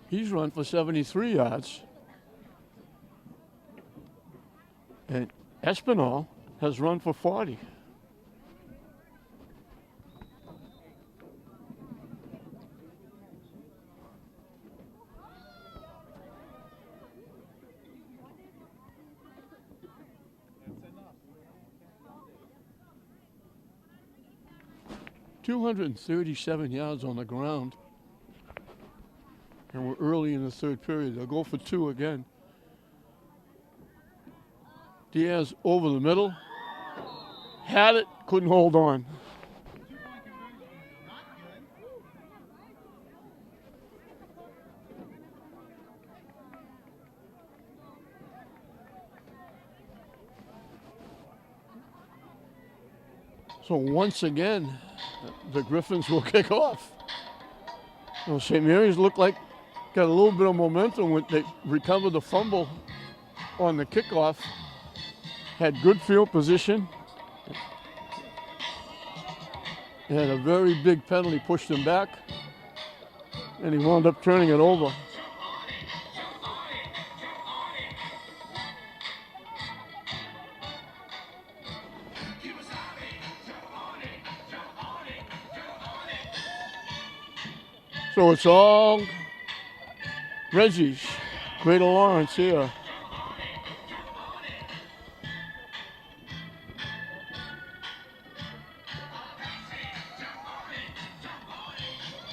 He's run for 73 yards. And Espinal has run for 40. .237 yards on the ground. And we're early in the third period. They'll go for 2 again. Diaz over the middle. Had it, couldn't hold on. So once again, the Griffins will kick off. Well, St. Mary's looked like got a little bit of momentum when they recovered the fumble on the kickoff. Had good field position. And a very big penalty pushed him back. And he wound up turning it over. So it's all Reggie's. Greater Lawrence here.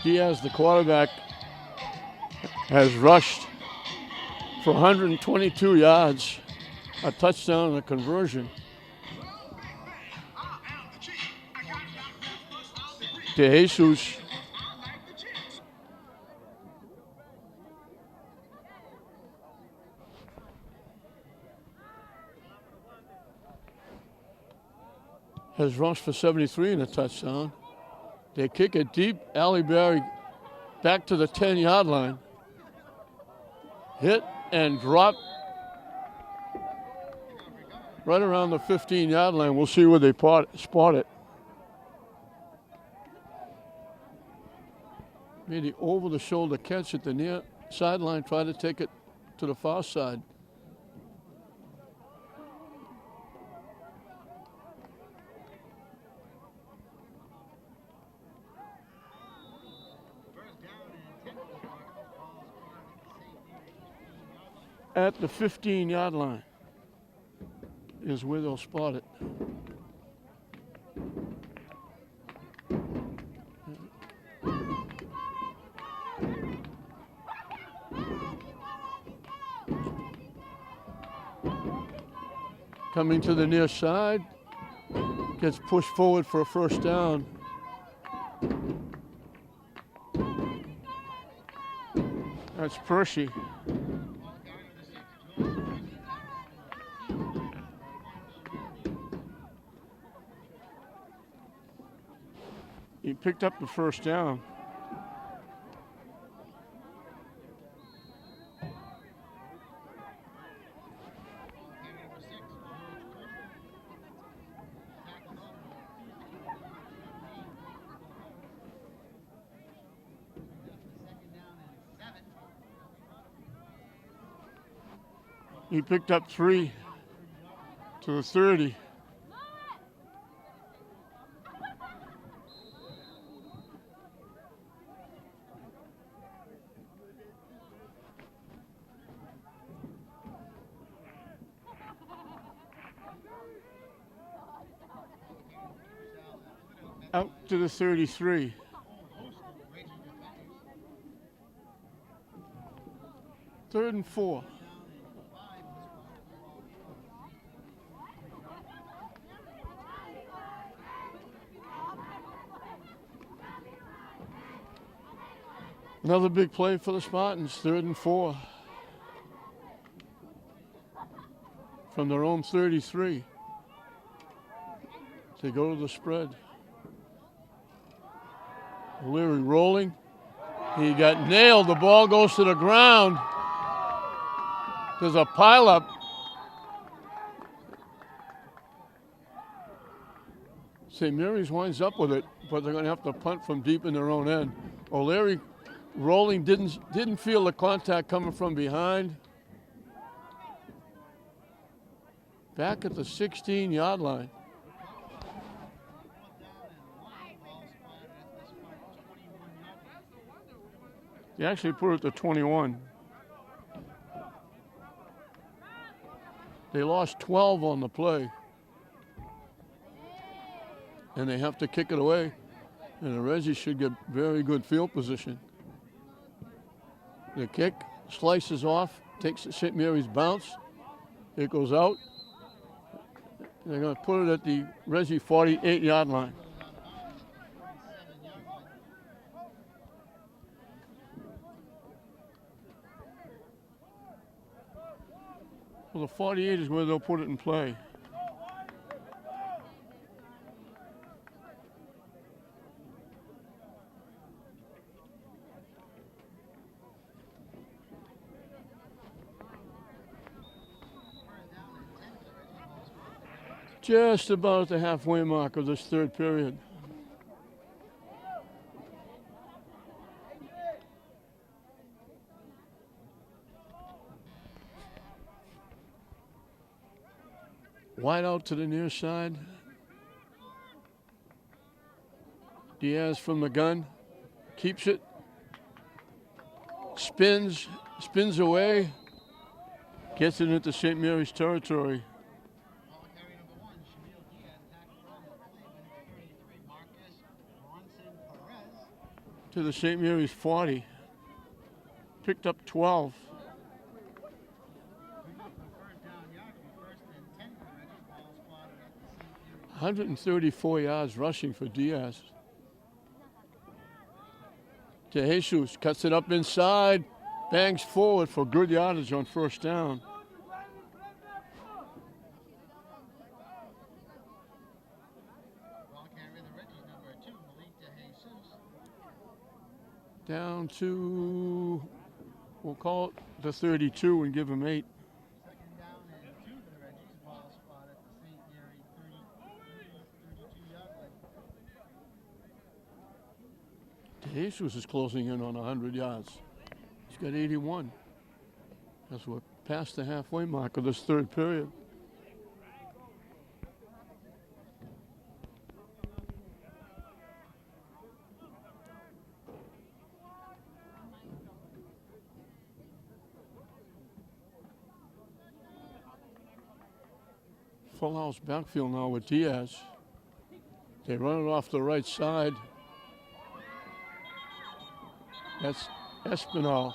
Diaz, the quarterback, has rushed for 122 yards, a touchdown and a conversion. To Jesus. Has rushed for 73 and a touchdown. They kick it deep. Ali Berry back to the 10-yard line. Hit and drop right around the 15-yard line. We'll see where they spot it. Made the over-the-shoulder catch at the near sideline. Try to take it to the far side. At the 15-yard line is where they'll spot it. Coming to the near side, gets pushed forward for a first down. That's Percy. He picked up the first down. He picked up 3 to the 30. Out to the 33. Third and 4. Another big play for the Spartans, 3rd and 4. From their own 33. They go to the spread. O'Leary rolling. He got nailed. The ball goes to the ground. There's a pileup. St. Mary's winds up with it, but they're going to have to punt from deep in their own end. O'Leary rolling, didn't feel the contact coming from behind. Back at the 16-yard line. They actually put it to 21. They lost 12 on the play. And they have to kick it away. And the Reggies should get very good field position. The kick slices off, takes the St. Mary's bounce. It goes out. They're going to put it at the Reggie 48-yard line. Well, the 48 is where they'll put it in play. Just about at the halfway mark of this third period. Wide out to the near side. Diaz from the gun. Keeps it. Spins away. Gets it into St. Mary's territory. To the St. Mary's 40. Picked up 12. 134 yards rushing for Diaz. To Jesus, cuts it up inside, bangs forward for good yardage on first down. Down to, we'll call it the 32 and give him 8. Second down and 2 for the Reggies. Ball spot at the St. Mary 32-yard line. Jesus is closing in on 100 yards. He's got 81. As we're past the halfway mark of this third period. Full house backfield now with Diaz. They run it off the right side. That's Espinal.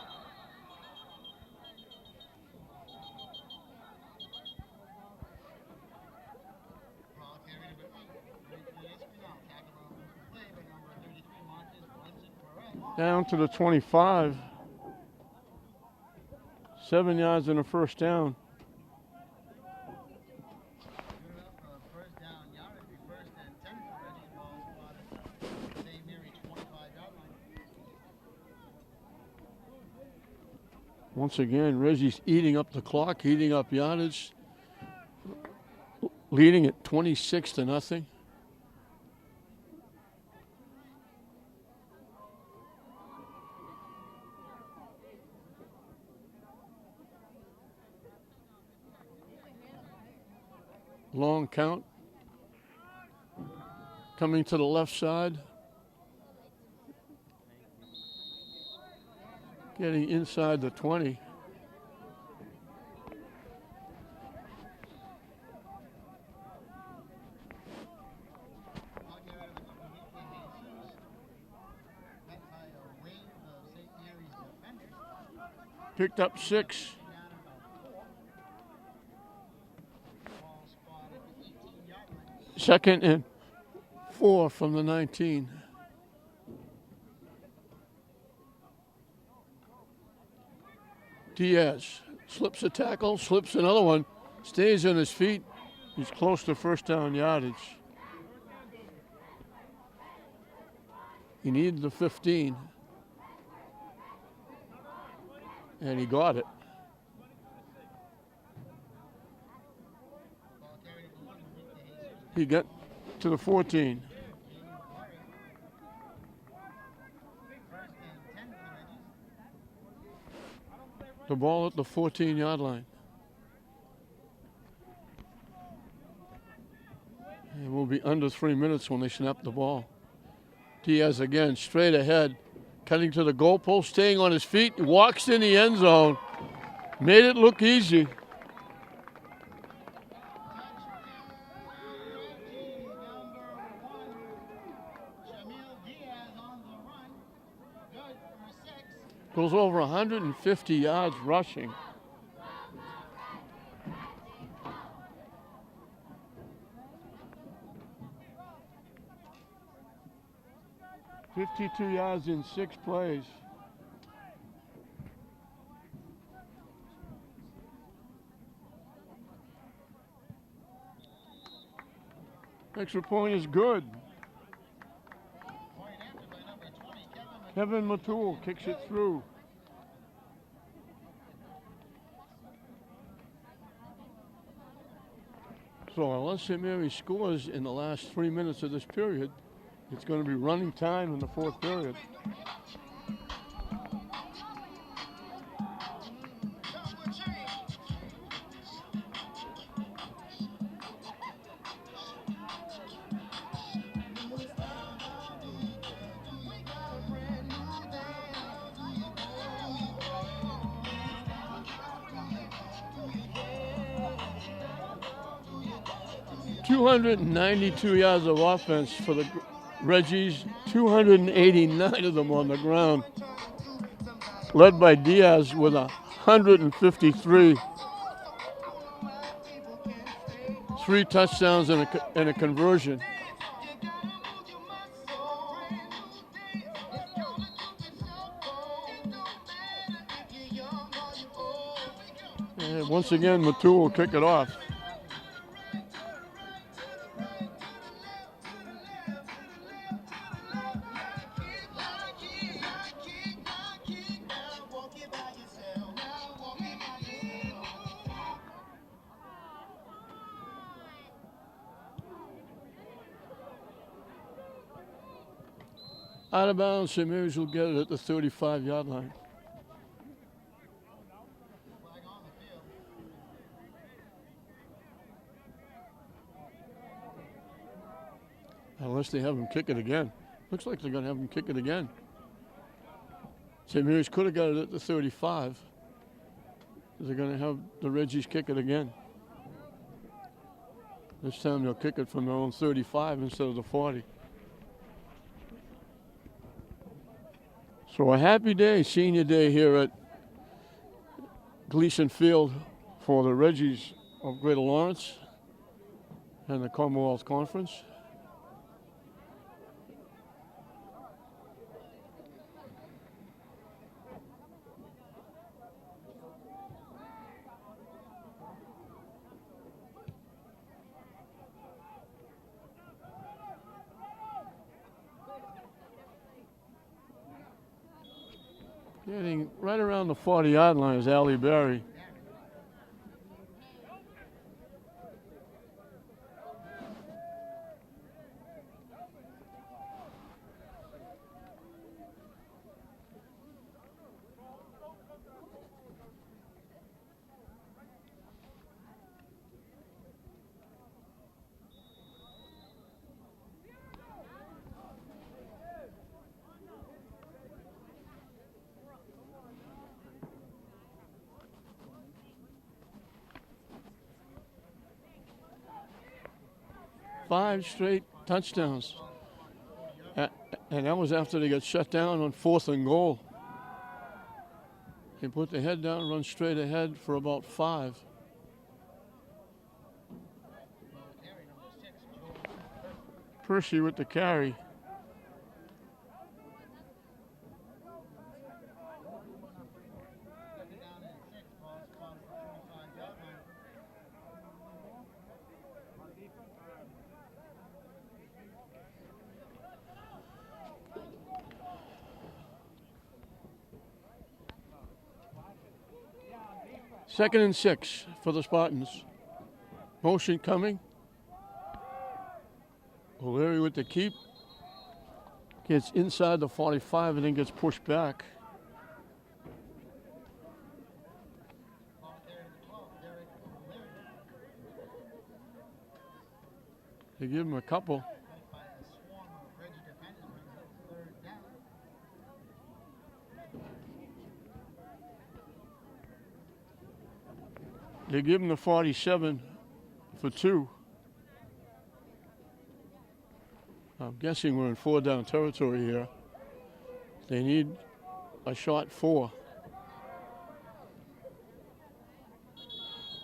Down to the 25. 7 yards and a first down. Once again, Reggie's eating up the clock, eating up yardage, leading at 26-0. Long count. Coming to the left side. Getting inside the 20. picked up 6. Ball spot at the 18-yard line. 2nd and 4 from the 19. Diaz slips a tackle, slips another one, stays on his feet. He's close to first down yardage. He needed the 15. And he got it. Ball carried at the 1 and leaped to Jesus. He got to the 14. First and 10 for the Reggies. The ball at the 14-yard line. And we'll be under 3 minutes when they snap the ball. Diaz again, straight ahead, cutting to the goalpost, staying on his feet, walks in the end zone. Made it look easy. Reggie, number 1. Jamil Diaz on the run. Good for 6. Goes over 150 yards rushing. $52 yards in 6 plays. Extra point is good. Point after by number 20, Kevin Matul kicks it through. So unless St. Mary scores in the last 3 minutes of this period, it's going to be running time in the 4th period. $292 yards of offense for the Reggies, 289 of them on the ground, led by Diaz with 153. 3 touchdowns and a conversion. And once again, Matul will kick it off. Out of bounds, St. Mary's will get it at the 35-yard line. flag on the field. Unless they have him kick it again. Looks like they're going to have him kick it again. St. Mary's could have got it at the 35. They're going to have the Reggies kick it again. This time they'll kick it from their own 35 instead of the 40. So a happy day, senior day here at Gleason Field for the Reggies of Greater Lawrence and the Commonwealth Conference. Getting right around the 40-yard line is Ali Berry. Five straight touchdowns. And that was after they got shut down on 4th and goal. They put the head down, run straight ahead for about 5. Percy with the carry. Second and 6 for the Spartans. Motion coming. O'Leary with the keep. Gets inside the 45 and then gets pushed back. They give him a couple. They give him the 47 for 2. I'm guessing we're in 4 down territory here. They need a shot 4.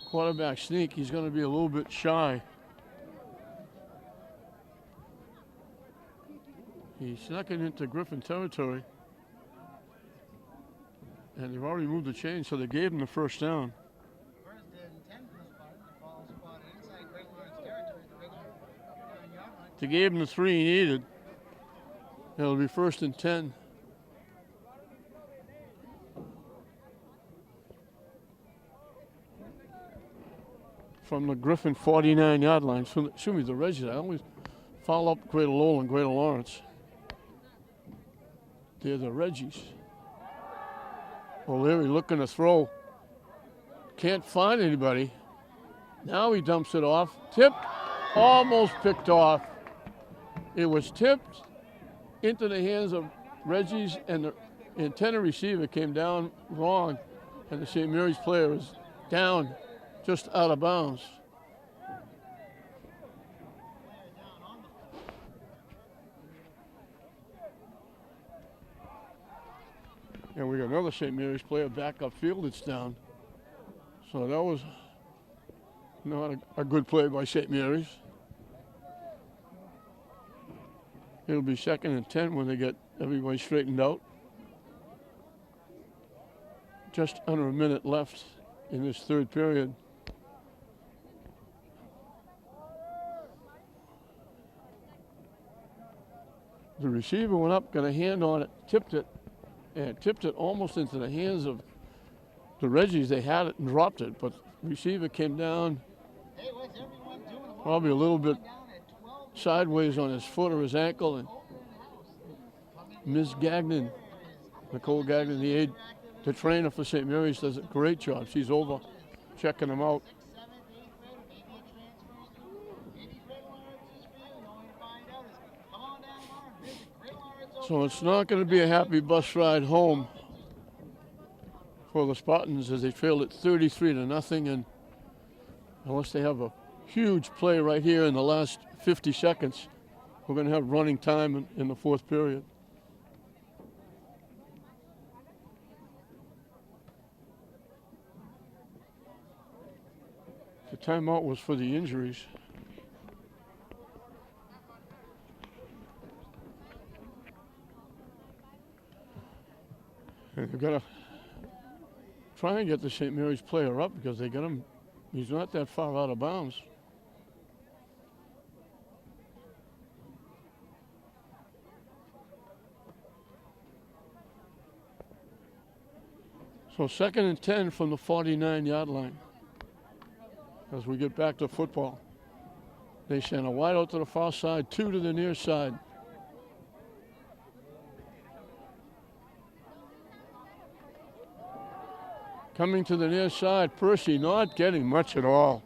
Quarterback sneak, he's going to be a little bit shy. He snuck it into Griffin territory. And they've already moved the chain, so they gave him the first down. They gave him the 3 he needed. It'll be 1st and 10. From the Griffin 49-yard line. Excuse me, the Regis. I always follow up Greater Lowell and Greater Lawrence. They're the Regis. O'Leary looking to throw. Can't find anybody. Now he dumps it off. Tipped. Almost picked off. It was tipped into the hands of Regis, and the intended receiver came down wrong, and the St. Mary's player is down just out of bounds. And we got another St. Mary's player back upfield. It's down. So that was not a good play by St. Mary's. It'll be 2nd and 10 when they get everybody straightened out. Just under a minute left in this 3rd period. The receiver went up, got a hand on it, tipped it, and tipped it almost into the hands of the Regis. They had it and dropped it, but the receiver came down probably a little bit sideways on his foot or his ankle, and Ms. Gagnon, Nicole Gagnon, the trainer for St. Mary's, does a great job. She's over checking him out. So it's not going to be a happy bus ride home for the Spartans as they trail at 33-0, and unless they have a huge play right here in the last 50 seconds, we're going to have running time in the 4th period. The timeout was for the injuries. And they've got to try and get the St. Mary's player up because they got him. He's not that far out of bounds. So 2nd and 10 from the 49-yard line as we get back to football. They send a wide out to the far side, 2 to the near side. Coming to the near side, Percy not getting much at all.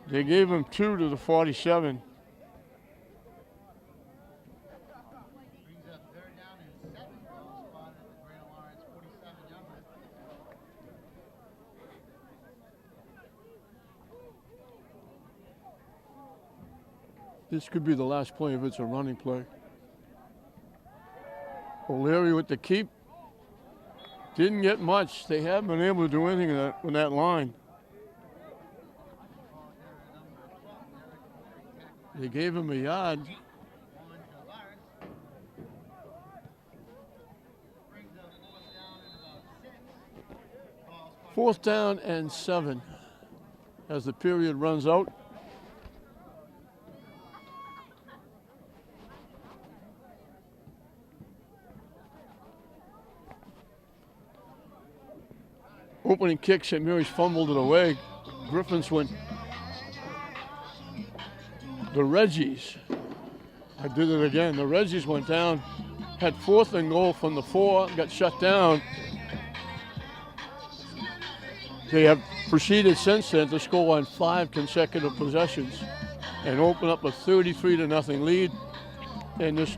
They gave him 2 to the 47. This could be the last play if it's a running play. O'Leary with the keep. Didn't get much. They haven't been able to do anything in that line. They gave him a yard. Fourth down and 7 as the period runs out. Opening kick, St. Mary's fumbled it away. Griffins went. The Reggies, I did it again. The Reggies went down, had 4th and goal from the 4, got shut down. They have proceeded since then to score on 5 consecutive possessions and open up a 33-0 lead. And this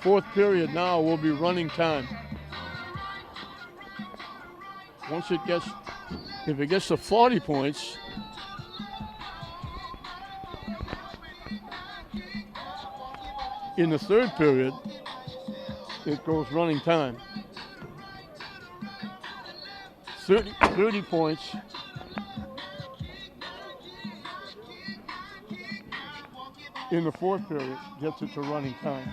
4th period now will be running time. If it gets to 40 points, in the 3rd period, it goes running time. 30 points. In the 4th period, gets it to running time.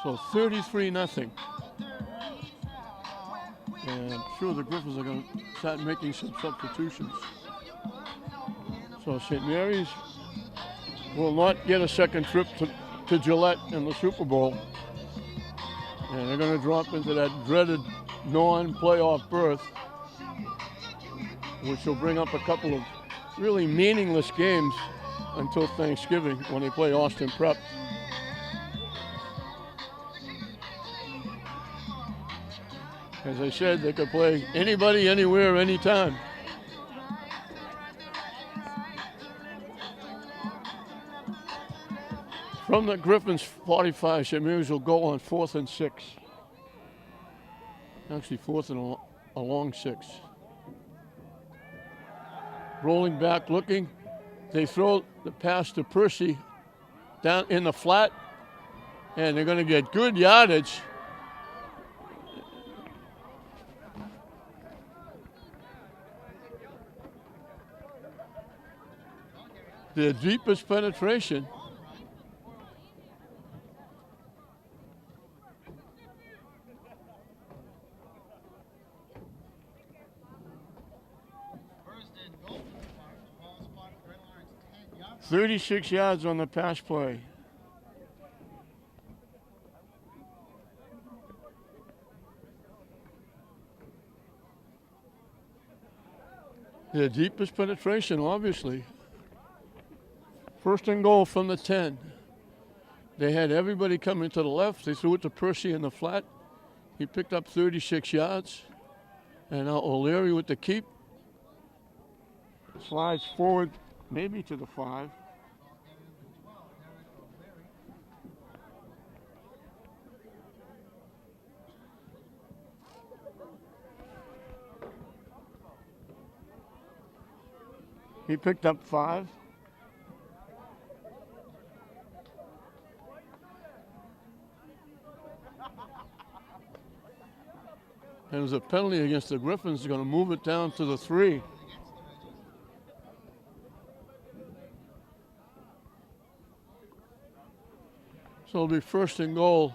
So 33-0. And I'm sure the Griffins are going to start making some substitutions. So St. Mary's will not get a second trip to Gillette in the Super Bowl. And they're going to drop into that dreaded non-playoff berth, which will bring up a couple of really meaningless games until Thanksgiving when they play Austin Prep. As I said, they could play anybody, anywhere, anytime. From the Griffins 45, St. Mary's will go on 4th and 6. Actually 4th and a long 6. Rolling back, looking. They throw the pass to Percy down in the flat, and they're going to get good yardage. The deepest penetration. First and goal. Ball spotted at the red line. It's 10 yards. 36 yards on the pass play. The deepest penetration, obviously. First and goal from the 10. They had everybody coming to the left. They threw it to Percy in the flat. He picked up 36 yards. And now O'Leary with the keep. Slides forward, maybe to the 5. He picked up 5. And it was a penalty against the Griffins. They're going to move it down to the 3. So it'll be first and goal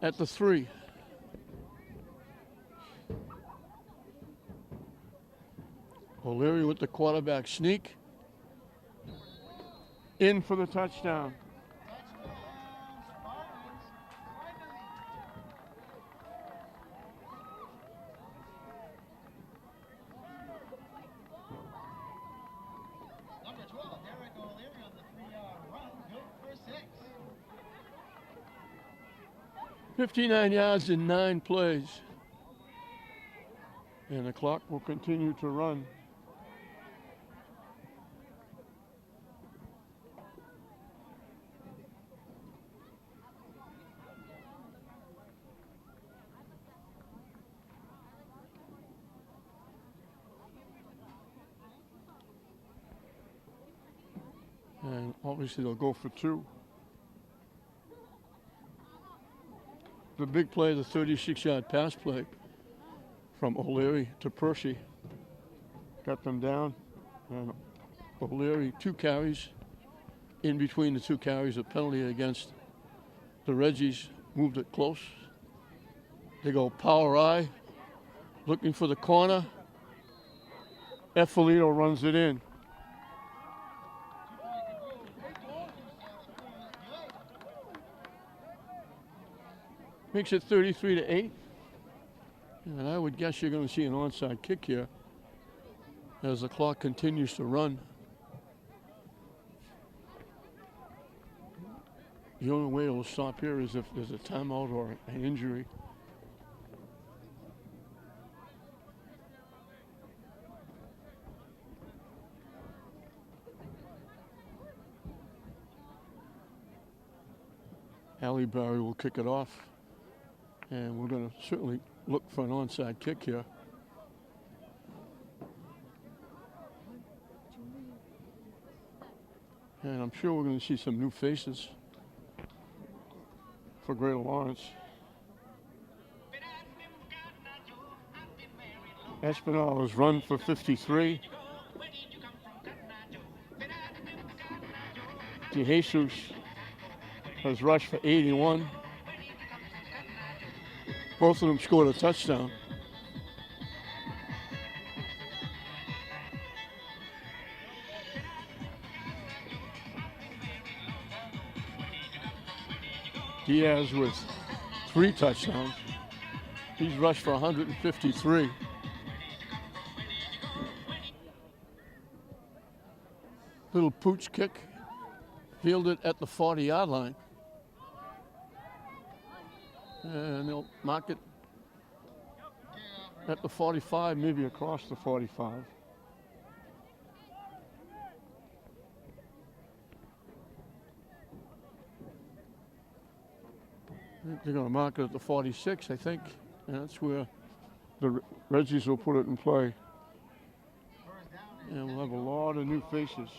at the 3. O'Leary with the quarterback sneak. In for the touchdown. Number 12, Derek O'Leary on the 3-yard run. Good for 6. 59 yards in 9 plays. And the clock will continue to run. And obviously they'll go for 2. The big play, the 36-yard pass play from O'Leary to Percy. Got them down. And O'Leary, 2 carries. In between the 2 carries, a penalty against the Reggies. Moved it close. They go power I. Looking for the corner. Effolito runs it in. Makes it 33-8. And I would guess you're going to see an onside kick here as the clock continues to run. The only way it'll stop here is if there's a timeout or an injury. Halle Berry will kick it off. And we're going to certainly look for an onside kick here. And I'm sure we're going to see some new faces for Greater Lawrence. Espinal has run for 53. DeJesus has rushed for 81. Both of them scored a touchdown. Diaz with 3 touchdowns. He's rushed for 153. Little pooch kick, fielded at the 40-yard line. And they'll mark it at the 45, maybe across the 45. They're going to mark it at the 46, I think. And that's where the Reggies will put it in play. And we'll have a lot of new faces.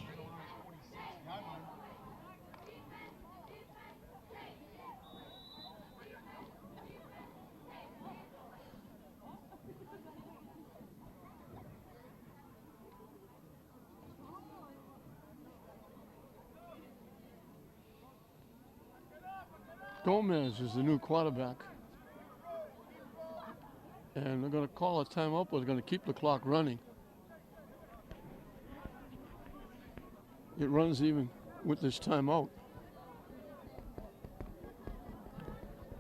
Gomez is the new quarterback. And they're going to call a timeout, but they're going to keep the clock running. It runs even with this timeout.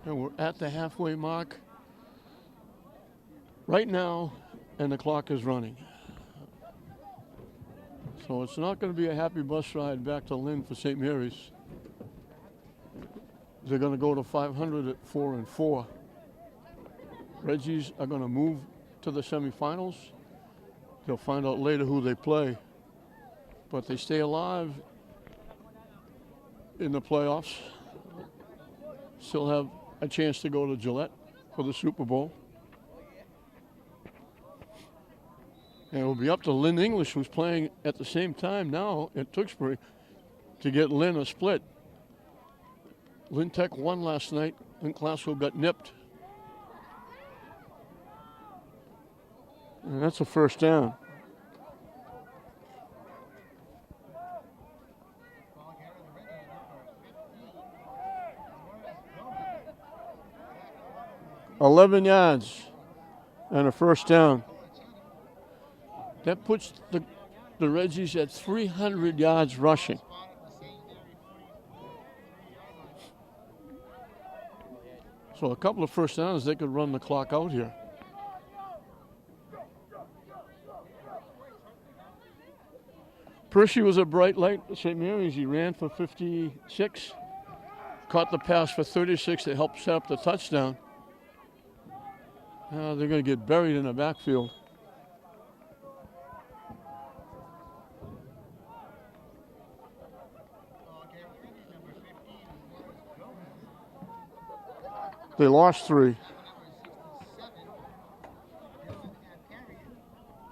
And we're at the halfway mark right now, and the clock is running. So it's not going to be a happy bus ride back to Lynn for St. Mary's. They're going to go to 500 at 4-4. Reggies are going to move to the semifinals. They'll find out later who they play. But they stay alive in the playoffs. Still have a chance to go to Gillette for the Super Bowl. And it will be up to Lynn English, who's playing at the same time now at Tewksbury, to get Lynn a split. Lynn Tech won last night, and Glasgow got nipped. And that's a first down. $11 yards and a first down. That puts the Reggies at 300 yards rushing. So a couple of first downs, they could run the clock out here. Percy was a bright light at St. Mary's. He ran for 56, caught the pass for 36 to help set up the touchdown. They're going to get buried in the backfield. They lost 3.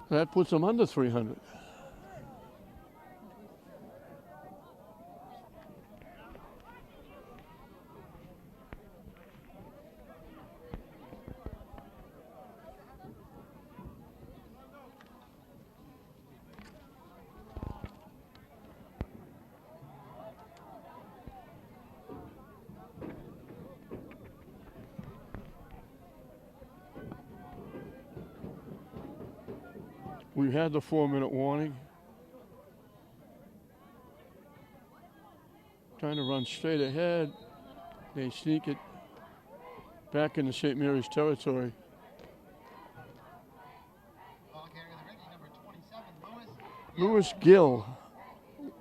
That puts them under 300. We had the 4-minute warning. Trying to run straight ahead. They sneak it back into St. Mary's territory. Ball carrier of the Reggie, number 27, Lewis Gill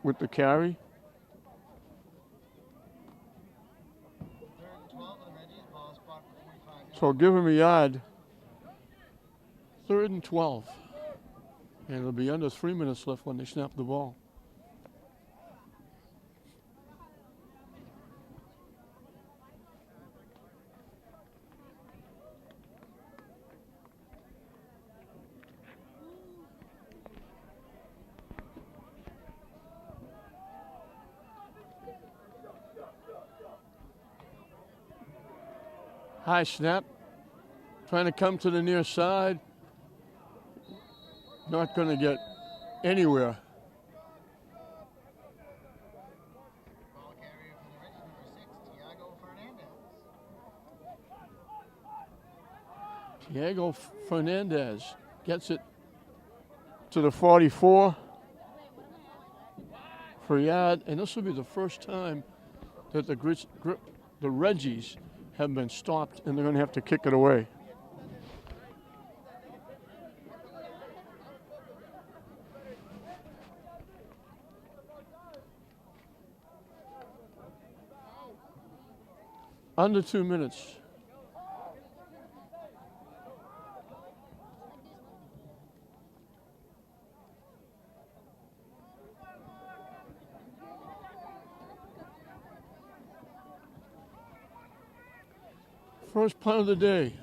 with the carry. 3rd and 12 of the Reggies. Ball spot for 45 yards. So give him a yard. 3rd and 12. And it'll be under 3 minutes left when they snap the ball. High snap, trying to come to the near side. Not going to get anywhere. Ball carrier for the Reggies, number 6, Tiago Fernandez. Diego Fernandez gets it to the 44 for a yard, and this will be the first time that the Reggies have been stopped, and they're going to have to kick it away. Under 2 minutes. First punt of the day.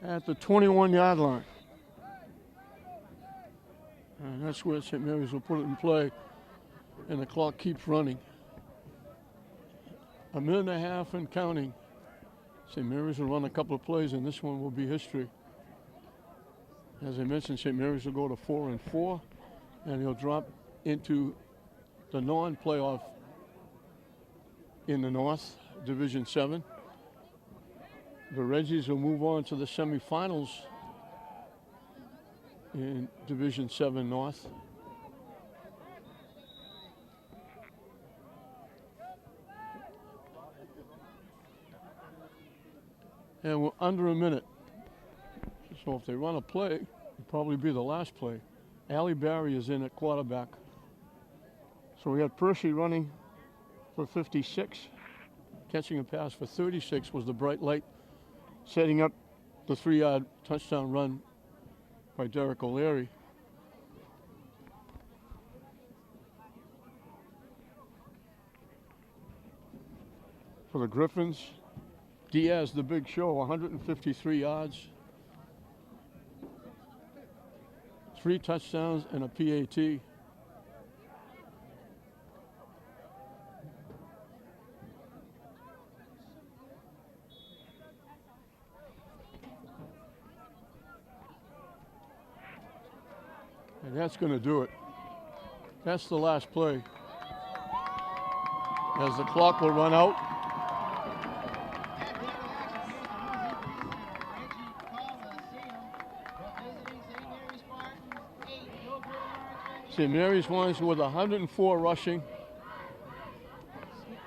At the 21-yard line. And that's where St. Mary's will put it in play. And the clock keeps running. 1.5 minutes and counting. St. Mary's will run a couple of plays, and this one will be history. As I mentioned, St. Mary's will go to 4-4, and he'll drop into the non-playoff in the North, Division 7. The Reggies will move on to the semifinals in Division 7 North. And we're under a minute. So if they run a play, it'll probably be the last play. Allie Barry is in at quarterback. So we had Percy running for 56. Catching a pass for 36 was the bright light, setting up the 3-yard touchdown run by Derek O'Leary. For the Griffins, Diaz, the big show, 153 yards, 3 touchdowns and a PAT. And that's going to do it. That's the last play. As the clock will run out. St. Mary's ones with 104 rushing.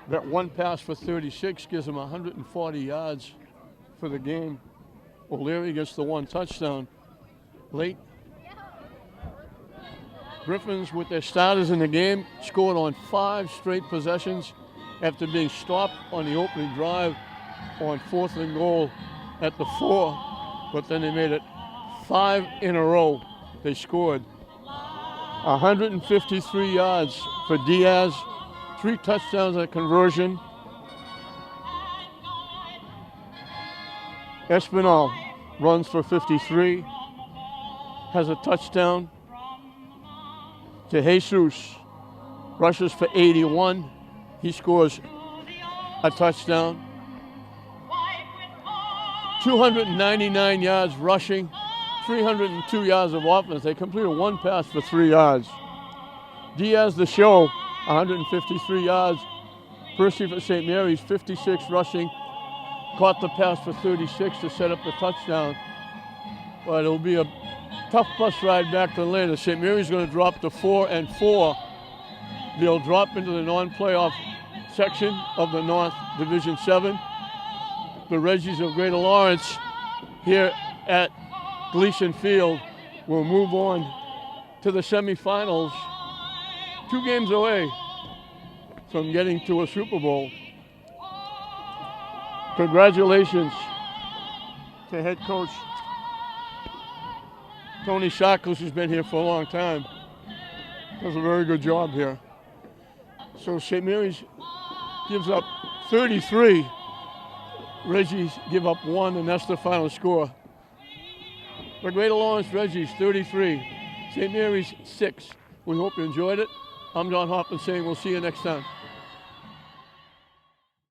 That one pass for 36 gives them 140 yards for the game. O'Leary gets the 1 touchdown late. Griffins, with their starters in the game, scored on 5 straight possessions after being stopped on the opening drive on 4th and goal at the 4. But then they made it 5 in a row. They scored 153 yards for Diaz, 3 touchdowns and a conversion. Espinal runs for 53, has a touchdown. To Jesus, rushes for 81. He scores a touchdown. 299 yards rushing, 302 yards of offense. They completed 1 pass for 3 yards. Diaz, the show, 153 yards. Percy for St. Mary's, 56 rushing, caught the pass for 36 to set up the touchdown. But it'll be a tough bus ride back to Atlanta. St. Mary's going to drop to 4-4. They'll drop into the non-playoff section of the North Division 7. The Reggies of Greater Lawrence here at Gleason Field will move on to the semifinals, 2 games away from getting to a Super Bowl. Congratulations to head coach Tony Shackles, who's been here for a long time. Does a very good job here. So St. Mary's gives up 33. Reggies give up 1, and that's the final score. The Greater Lawrence Reggies 33, St. Mary's 6. We hope you enjoyed it. I'm John Hoffman saying we'll see you next time.